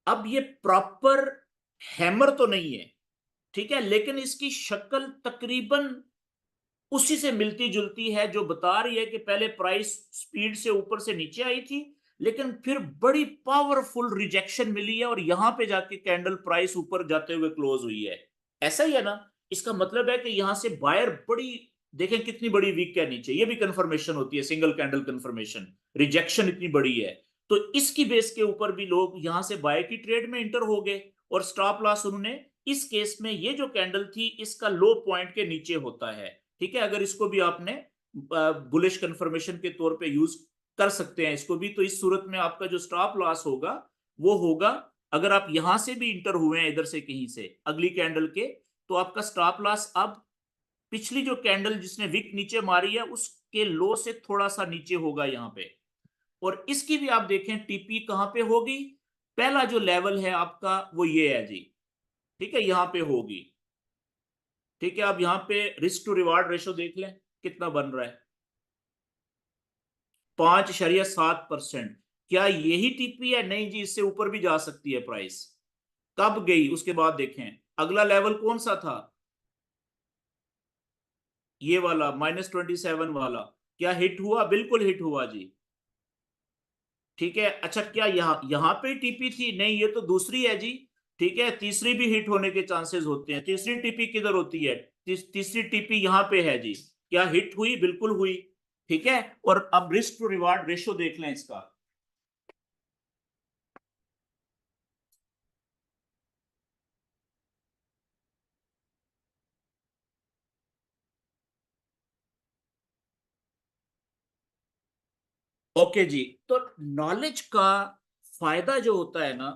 अब ये प्रॉपर हैमर तो नहीं है, ठीक है, लेकिन इसकी शक्ल तकरीबन उसी से मिलती जुलती है जो बता रही है कि पहले प्राइस स्पीड से ऊपर से नीचे आई थी, लेकिन फिर बड़ी पावरफुल रिजेक्शन मिली है और यहां पे जाके कैंडल प्राइस ऊपर जाते हुए क्लोज हुई है। ऐसा ही है ना? इसका मतलब है कि यहां से बायर बड़ी, देखें कितनी बड़ी वीक है नीचे, ये भी कंफर्मेशन होती है, सिंगल कैंडल कंफर्मेशन, रिजेक्शन इतनी बड़ी है, तो इसकी बेस के ऊपर भी लोग यहां से बाय की ट्रेड में इंटर हो गए, और स्टॉप लॉस उन्होंने, इस केस में ये जो कैंडल थी इसका लो पॉइंट के नीचे होता है। ठीक है, अगर इसको भी आपने बुलिश कंफर्मेशन के तौर पे यूज कर सकते हैं इसको भी, तो इस सूरत में आपका जो स्टॉप लॉस होगा वो होगा, अगर आप यहां से भी इंटर हुए हैं इधर से कहीं से अगली कैंडल के, तो आपका स्टॉप लॉस अब पिछली जो कैंडल जिसने विक नीचे मारी है उसके लो से थोड़ा सा नीचे होगा यहाँ पे। और इसकी भी आप देखें टीपी कहां पे होगी, पहला जो लेवल है आपका वो ये है जी, ठीक है, यहां पे होगी। ठीक है, अब यहां पे रिस्क टू रिवार्ड रेशो देख लें कितना बन रहा है, 5.7%। क्या यही टीपी है? नहीं जी, इससे ऊपर भी जा सकती है प्राइस। कब गई उसके बाद देखें, अगला लेवल कौन सा था, ये वाला -27 वाला, क्या हिट हुआ? बिल्कुल हिट हुआ जी। ठीक है, अच्छा क्या यहां पे टीपी थी? नहीं, ये तो दूसरी है जी। ठीक है, तीसरी भी हिट होने के चांसेस होते हैं। तीसरी टीपी किधर होती है? तीसरी टीपी यहां पे है जी। क्या हिट हुई? बिल्कुल हुई। ठीक है, और अब रिस्क टू रिवार्ड रेशो देख लें इसका। ओके जी, तो नॉलेज का फायदा जो होता है ना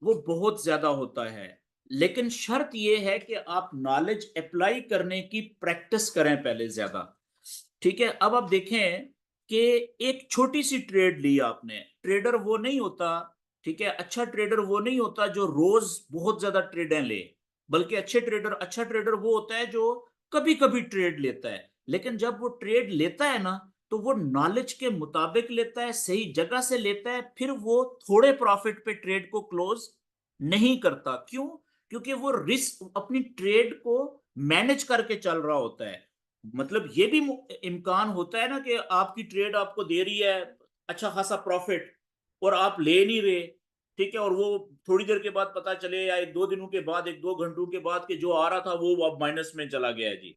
वो बहुत ज्यादा होता है, लेकिन शर्त यह है कि आप नॉलेज अप्लाई करने की प्रैक्टिस करें पहले ज्यादा। ठीक है, अब आप देखें कि एक छोटी सी ट्रेड ली आपने, ट्रेडर वो नहीं होता, ठीक है, अच्छा ट्रेडर वो नहीं होता जो रोज बहुत ज्यादा ट्रेडें ले, बल्कि अच्छा ट्रेडर वो होता है जो कभी कभी ट्रेड लेता है, लेकिन जब वो ट्रेड लेता है ना तो वो नॉलेज के मुताबिक लेता है, सही जगह से लेता है, फिर वो थोड़े प्रॉफिट पे ट्रेड को क्लोज नहीं करता। क्यों? क्योंकि वो रिस्क अपनी ट्रेड को मैनेज करके चल रहा होता है। मतलब ये भी इम्कान होता है ना कि आपकी ट्रेड आपको दे रही है अच्छा खासा प्रॉफिट और आप ले नहीं रहे, ठीक है, और वो थोड़ी देर के बाद पता चले या 1-2 दिनों के बाद, 1-2 घंटों के बाद कि जो आ रहा था वो अब माइनस में चला गया है जी।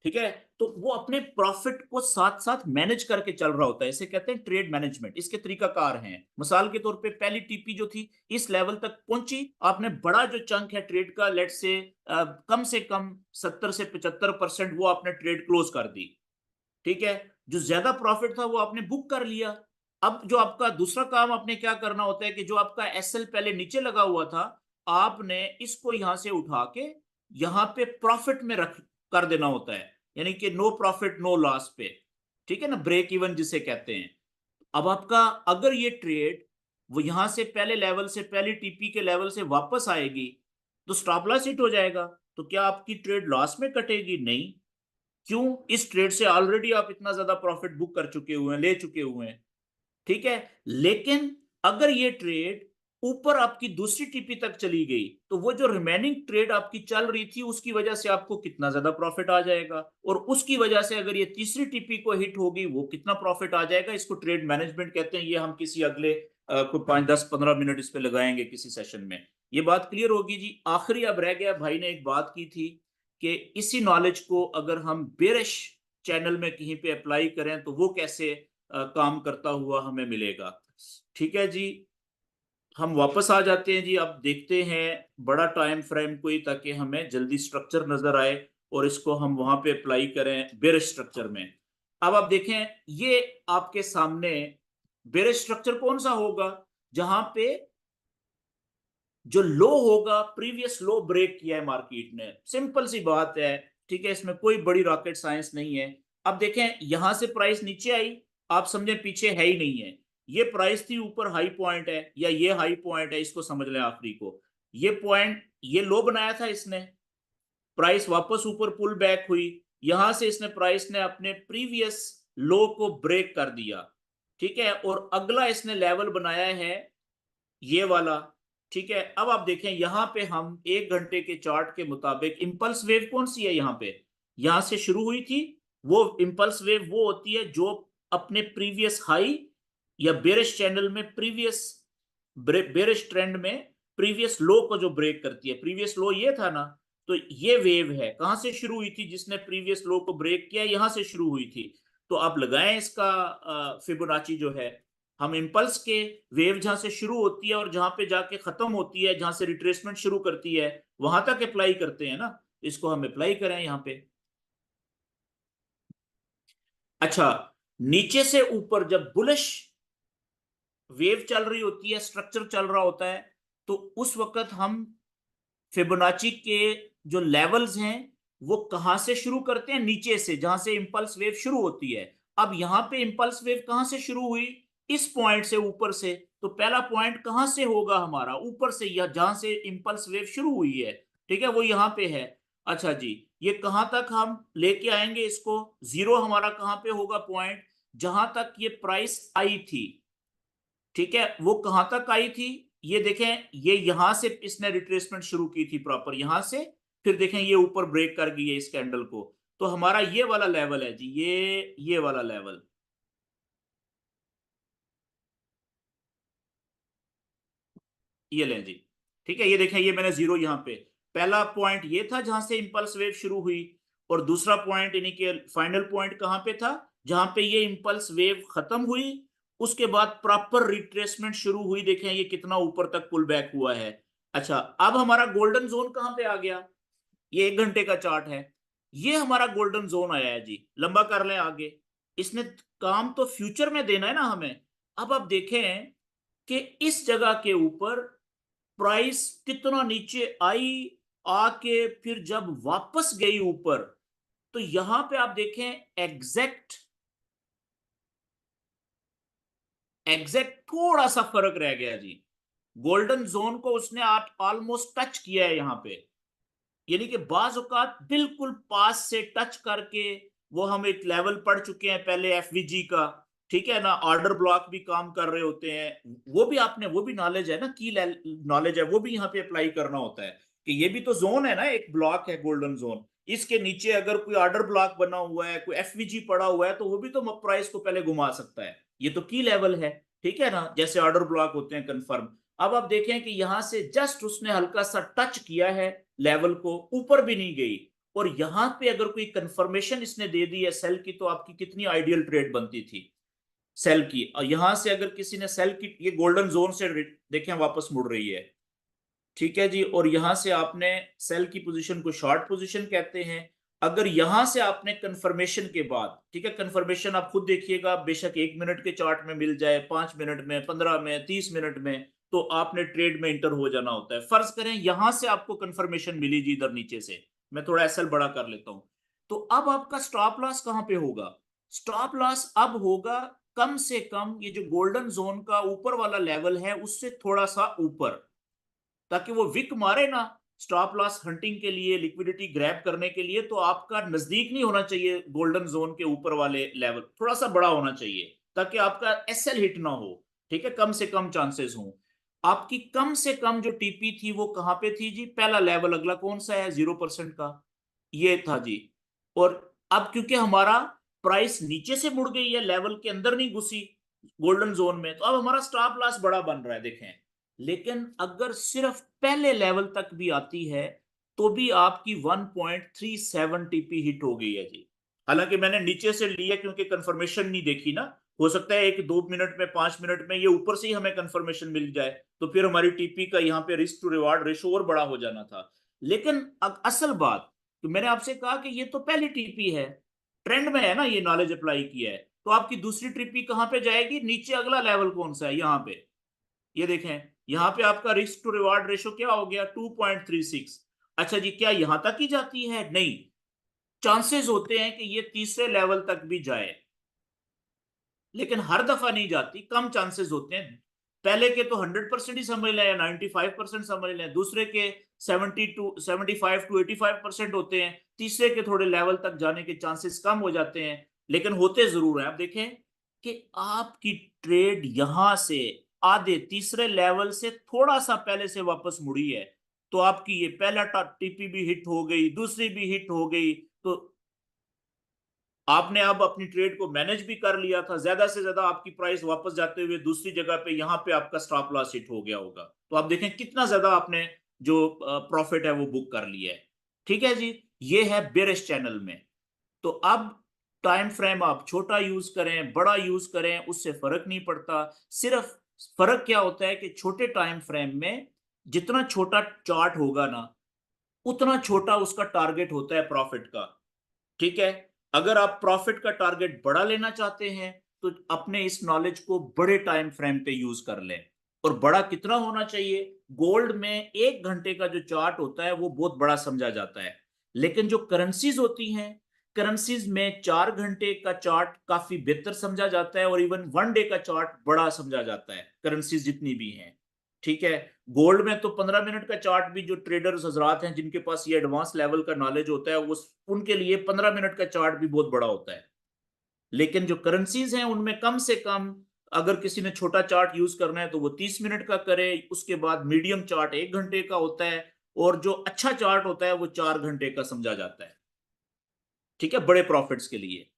ठीक है, तो वो अपने प्रॉफिट को साथ साथ मैनेज करके चल रहा होता है, इसे कहते हैं ट्रेड मैनेजमेंट। इसके तरीकाकार हैं, मिसाल के तौर पे पहली टीपी जो थी इस लेवल तक पहुंची, आपने बड़ा जो चंक है ट्रेड का, लेट से कम 70 से 75% वो आपने ट्रेड क्लोज कर दी। ठीक है, जो ज्यादा प्रॉफिट था वो आपने बुक कर लिया। अब जो आपका दूसरा काम आपने क्या करना होता है कि जो आपका एसएल पहले नीचे लगा हुआ था, आपने इसको यहां से उठा के यहां पे प्रॉफिट में रख कर देना होता है, यानी कि नो प्रॉफिट नो लॉस पे। ठीक है ना, ब्रेक इवन जिसे कहते हैं। अब आपका अगर ये ट्रेड वो यहां से पहले लेवल से, पहले टीपी के लेवल से वापस आएगी तो स्टॉप लॉस हिट हो जाएगा। तो क्या आपकी ट्रेड लॉस में कटेगी? नहीं। क्यों? इस ट्रेड से ऑलरेडी आप इतना ज्यादा प्रॉफिट बुक कर चुके हुए हैं, ले चुके हुए हैं, ठीक है। लेकिन अगर ये ट्रेड ऊपर आपकी दूसरी टीपी तक चली गई तो वो जो रिमेनिंग ट्रेड आपकी चल रही थी उसकी वजह से आपको कितना ज्यादा प्रॉफिट आ जाएगा, और उसकी वजह से अगर ये तीसरी टीपी को हिट होगी वो कितना प्रॉफिट आ जाएगा। इसको ट्रेड मैनेजमेंट कहते हैं। ये हम किसी अगले कोई 5, 10, 15 मिनट इस पे लगाएंगे किसी सेशन में, ये बात क्लियर होगी जी। आखिरी अब रह गया, भाई ने एक बात की थी कि इसी नॉलेज को अगर हम बेरिश चैनल में कहीं पे अप्लाई करें तो वो कैसे काम करता हुआ हमें मिलेगा। ठीक है जी, हम वापस आ जाते हैं जी। अब देखते हैं बड़ा टाइम फ्रेम कोई, ताकि हमें जल्दी स्ट्रक्चर नजर आए और इसको हम वहां पे अप्लाई करें बेरिश स्ट्रक्चर में। अब आप देखें, ये आपके सामने बेरिश स्ट्रक्चर कौन सा होगा? जहां पे जो लो होगा, प्रीवियस लो ब्रेक किया है मार्केट ने, सिंपल सी बात है, ठीक है। इसमें कोई बड़ी रॉकेट साइंस नहीं है। अब देखें, यहां से प्राइस नीचे आई, आप समझे पीछे है ही नहीं है। ये प्राइस थी ऊपर, हाई पॉइंट है, या ये हाई पॉइंट है, इसको समझ लें आखिरी को। ये पॉइंट, ये लो बनाया था इसने, प्राइस वापस ऊपर पुल बैक हुई, यहां से इसने प्राइस ने अपने प्रीवियस लो को ब्रेक कर दिया, ठीक है। और अगला इसने लेवल बनाया है ये वाला, ठीक है। अब आप देखें यहां पे हम 1 घंटे के चार्ट के मुताबिक इंपल्स वेव कौन सी है, यहां पे यहां से शुरू हुई थी। वो इंपल्स वेव वो होती है जो अपने प्रीवियस हाई या बेरिश चैनल में प्रीवियस बेरिश ट्रेंड में प्रीवियस लो को जो ब्रेक करती है। प्रीवियस लो ये था ना, तो ये वेव है, कहां से शुरू हुई थी? जिसने प्रीवियस लो को ब्रेक किया, यहां से शुरू हुई थी। तो आप लगाएं इसका फिबोनाची जो है। हम इंपल्स के वेव जहां से शुरू होती है और जहां पे जाके खत्म होती है, जहां से रिट्रेसमेंट शुरू करती है, वहां तक अप्लाई करते हैं ना, इसको हम अप्लाई करें यहां पे। अच्छा, नीचे से ऊपर जब बुलिश वेव चल रही होती है, स्ट्रक्चर चल रहा होता है, तो उस वक्त हम फिबोनाची के जो लेवल्स हैं वो कहां से शुरू करते हैं? नीचे से, जहां से इंपल्स वेव शुरू होती है। अब यहां पे इंपल्स वेव कहां से शुरू हुई? इस पॉइंट से, ऊपर से। तो पहला पॉइंट कहां से होगा हमारा? ऊपर से, या जहां से इंपल्स वेव शुरू हुई है, ठीक है, वो यहां पे है। अच्छा जी, ये कहां तक हम लेके आएंगे इसको? जीरो हमारा कहां पे होगा पॉइंट? जहां तक ये प्राइस आई थी, ठीक है, वो कहां तक आई थी? ये देखें, ये यहां से इसने रिट्रेसमेंट शुरू की थी प्रॉपर यहां से, फिर देखें ये ऊपर ब्रेक कर गई है इस कैंडल को। तो हमारा ये वाला लेवल है जी, ये वाला लेवल, ये लें जी, ठीक है। ये देखें, ये मैंने जीरो यहां पे, पहला पॉइंट ये था जहां से इंपल्स वेव शुरू हुई, और दूसरा पॉइंट यानी कि फाइनल पॉइंट कहां पे था? जहां पे ये इंपल्स वेव खत्म हुई, उसके बाद प्रॉपर रिट्रेसमेंट शुरू हुई। देखें ये कितना ऊपर तक पुल बैक हुआ है। अच्छा, अब हमारा गोल्डन जोन कहां पे आ गया? ये 1 घंटे का चार्ट है, ये हमारा गोल्डन जोन आया है जी। लंबा कर लें आगे, इसने काम तो फ्यूचर में देना है ना हमें। अब आप देखें कि इस जगह के ऊपर प्राइस कितना नीचे आई, आके फिर जब वापस गई ऊपर, तो यहां पे आप देखें एग्जैक्ट थोड़ा सा फर्क रह गया जी। गोल्डन जोन को उसने ऑलमोस्ट टच किया है यहां पे, यानी कि बाज औकात बिल्कुल पास से टच करके, वो हम एक लेवल पढ़ चुके हैं पहले एफवीजी का, ठीक है ना, ऑर्डर ब्लॉक भी काम कर रहे होते हैं। वो भी आपने, वो भी नॉलेज है ना, की नॉलेज है, वो भी यहाँ पे अप्लाई करना होता है कि ये भी तो जोन है ना, एक ब्लॉक है गोल्डन जोन, इसके नीचे अगर कोई ऑर्डर ब्लॉक बना हुआ है, कोई एफवीजी पड़ा हुआ है, तो वो भी तो प्राइस को पहले घुमा सकता है। ये तो की लेवल है, ठीक है ना, जैसे ऑर्डर ब्लॉक होते हैं कंफर्म। अब आप देखें कि यहां से जस्ट उसने हल्का सा टच किया है लेवल को, ऊपर भी नहीं गई, और यहां पे अगर कोई कंफर्मेशन इसने दे दी है सेल की, तो आपकी कितनी आइडियल ट्रेड बनती थी सेल की। और यहां से अगर किसी ने सेल की, ये गोल्डन जोन से देखें वापस मुड़ रही है, ठीक है जी, और यहां से आपने सेल की पोजीशन को शॉर्ट पोजीशन कहते हैं। अगर यहां से आपने कंफर्मेशन के बाद, ठीक है, कंफर्मेशन आप खुद देखिएगा, बेशक 1 मिनट के चार्ट में मिल जाए, 5 मिनट में, 15 में, 30 मिनट में, तो आपने ट्रेड में इंटर हो जाना होता है। फर्ज करें यहां से आपको कंफर्मेशन मिली जी इधर नीचे से, मैं थोड़ा एसएल बड़ा कर लेता हूं, तो अब आपका स्टॉप लॉस कहां पे होगा? स्टॉप लॉस अब होगा कम से कम ये जो गोल्डन जोन का ऊपर वाला लेवल है उससे थोड़ा सा ऊपर, ताकि वो विक मारे ना, स्टॉप लॉस हंटिंग के लिए, लिक्विडिटी ग्रैब करने के लिए, तो आपका नजदीक नहीं होना चाहिए गोल्डन जोन के ऊपर वाले लेवल, थोड़ा सा बड़ा होना चाहिए ताकि आपका एसएल हिट ना हो, ठीक है, कम से कम चांसेस हो। आपकी कम से कम जो टीपी थी वो कहां पे थी जी? पहला लेवल, अगला कौन सा है? 0% का, ये था जी। और अब क्योंकि हमारा प्राइस नीचे से मुड़ गई है, लेवल के अंदर नहीं घुसी गोल्डन जोन में, तो अब हमारा स्टॉप लॉस बड़ा बन रहा है, देखें। लेकिन अगर सिर्फ पहले लेवल तक भी आती है तो भी आपकी 1.37 टीपी हिट हो गई है जी। हालांकि मैंने नीचे से लिया क्योंकि कंफर्मेशन नहीं देखी ना, हो सकता है 1-2 मिनट में, 5 मिनट में ये ऊपर से ही हमें कंफर्मेशन मिल जाए, तो फिर हमारी टीपी का यहाँ पे रिस्क टू रिवार्ड रेशो और बड़ा हो जाना था। लेकिन असल बात, तो मैंने आपसे कहा कि ये तो पहली टीपी है, ट्रेंड में है ना, ये नॉलेज अप्लाई किया है, तो आपकी दूसरी टीपी कहां पे जाएगी? नीचे अगला लेवल कौन सा है? यहाँ पे, ये देखें, यहाँ पे आपका रिस्क टू रिवार्ड रेशो क्या हो गया? 2.36। अच्छा जी, क्या यहां तक ही जाती है? नहीं, चांसेस होते हैं कि ये तीसरे लेवल तक भी जाए, लेकिन हर दफा नहीं जाती, कम चांसेस होते हैं। पहले के तो 100% ही समझ लें या 95% समझ लें, दूसरे के 75 to 85% होते हैं, तीसरे के थोड़े लेवल तक जाने के चांसेस कम हो जाते हैं, लेकिन होते जरूर हैं। आप देखें कि आपकी ट्रेड यहां से आधे तीसरे लेवल से थोड़ा सा पहले से वापस मुड़ी है, तो आपकी ये पहला टीपी भी हिट हो गई, दूसरी भी हिट हो गई, तो आपने अब अपनी ट्रेड को मैनेज भी कर लिया था, ज्यादा से ज्यादा आपकी प्राइस वापस जाते हुए दूसरी जगह पे यहां पे आपका स्टॉप लॉस हिट हो गया होगा, तो आप देखें कितना ज्यादा आपने जो प्रॉफिट है वो बुक कर लिया है। ठीक है जी, ये है बेरिश चैनल में। तो अब टाइम फ्रेम आप छोटा यूज करें, बड़ा यूज करें, उससे फर्क नहीं पड़ता। सिर्फ फर्क क्या होता है कि छोटे टाइम फ्रेम में जितना छोटा चार्ट होगा ना, उतना छोटा उसका टारगेट होता है प्रॉफिट का। ठीक है, अगर आप प्रॉफिट का टारगेट बड़ा लेना चाहते हैं तो अपने इस नॉलेज को बड़े टाइम फ्रेम पे यूज कर लें। और बड़ा कितना होना चाहिए? गोल्ड में 1 घंटे का जो चार्ट होता है वो बहुत बड़ा समझा जाता है, लेकिन जो करेंसीज होती हैं, करेंसीज में 4 घंटे का चार्ट काफी बेहतर समझा जाता है, और इवन 1 डे का चार्ट बड़ा समझा जाता है, करेंसीज जितनी भी हैं। ठीक है, गोल्ड में तो 15 मिनट का चार्ट भी, जो ट्रेडर्स हजरात हैं जिनके पास ये एडवांस लेवल का नॉलेज होता है, वो उनके लिए 15 मिनट का चार्ट भी बहुत बड़ा होता है। लेकिन जो करेंसीज हैं उनमें कम से कम, अगर किसी ने छोटा चार्ट यूज करना है तो वो 30 मिनट का करे, उसके बाद मीडियम चार्ट 1 घंटे का होता है, और जो अच्छा चार्ट होता है वो 4 घंटे का समझा जाता है। ठीक है, बड़े प्रॉफिट्स के लिए।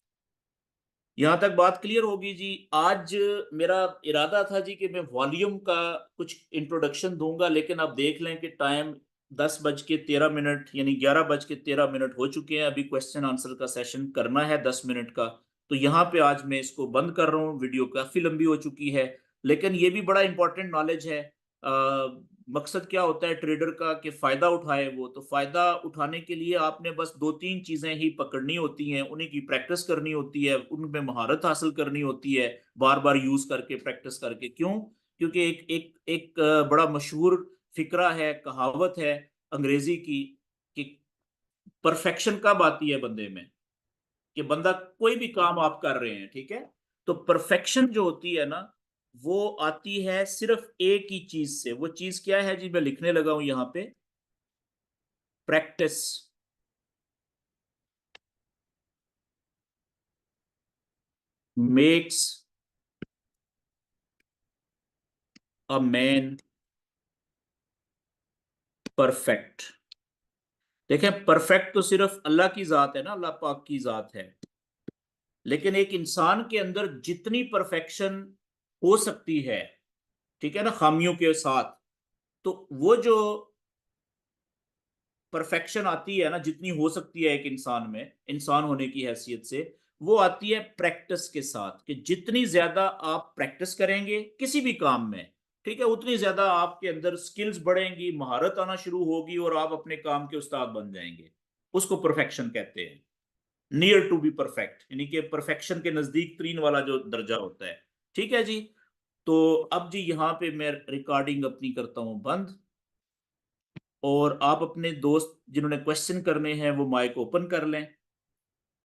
यहां तक बात क्लियर होगी जी। आज मेरा इरादा था जी कि मैं वॉल्यूम का कुछ इंट्रोडक्शन दूंगा, लेकिन अब देख लें कि टाइम 10:13 यानी 11:13 हो चुके हैं। अभी क्वेश्चन आंसर का सेशन करना है 10 मिनट का, तो यहाँ पे आज मैं इसको बंद कर रहा हूँ। वीडियो काफी लंबी हो चुकी है, लेकिन ये भी बड़ा इंपॉर्टेंट नॉलेज है। मकसद क्या होता है ट्रेडर का कि फायदा उठाए वो, तो फायदा उठाने के लिए आपने बस 2-3 चीजें ही पकड़नी होती हैं, उन्हीं की प्रैक्टिस करनी होती है, उनमें महारत हासिल करनी होती है, बार बार यूज करके, प्रैक्टिस करके। क्यों? क्योंकि एक एक एक बड़ा मशहूर फिक्रा है, कहावत है अंग्रेजी की, कि परफेक्शन कब आती है बंदे में? कि बंदा कोई भी काम आप कर रहे हैं, ठीक है, तो परफेक्शन जो होती है ना, वो आती है सिर्फ एक ही चीज से। वो चीज क्या है जी? मैं लिखने लगा हूं यहां पे, practice. Makes a man perfect. देखें, परफेक्ट तो सिर्फ अल्लाह की जात है ना, अल्लाह पाक की जात है, लेकिन एक इंसान के अंदर जितनी परफेक्शन हो सकती है, ठीक है ना, खामियों के साथ, तो वो जो परफेक्शन आती है ना, जितनी हो सकती है एक इंसान में, इंसान होने की हैसियत से, वो आती है प्रैक्टिस के साथ। कि जितनी ज्यादा आप प्रैक्टिस करेंगे किसी भी काम में, ठीक है, उतनी ज्यादा आपके अंदर स्किल्स बढ़ेंगी, महारत आना शुरू होगी, और आप अपने काम के उस्ताद बन जाएंगे। उसको परफेक्शन कहते हैं, नियर टू बी परफेक्ट, यानी कि परफेक्शन के नजदीक तरीन वाला जो दर्जा होता है। ठीक है जी, तो अब जी यहाँ पे मैं रिकॉर्डिंग अपनी करता हूँ बंद, और आप अपने दोस्त जिन्होंने क्वेश्चन करने हैं वो माइक ओपन कर लें।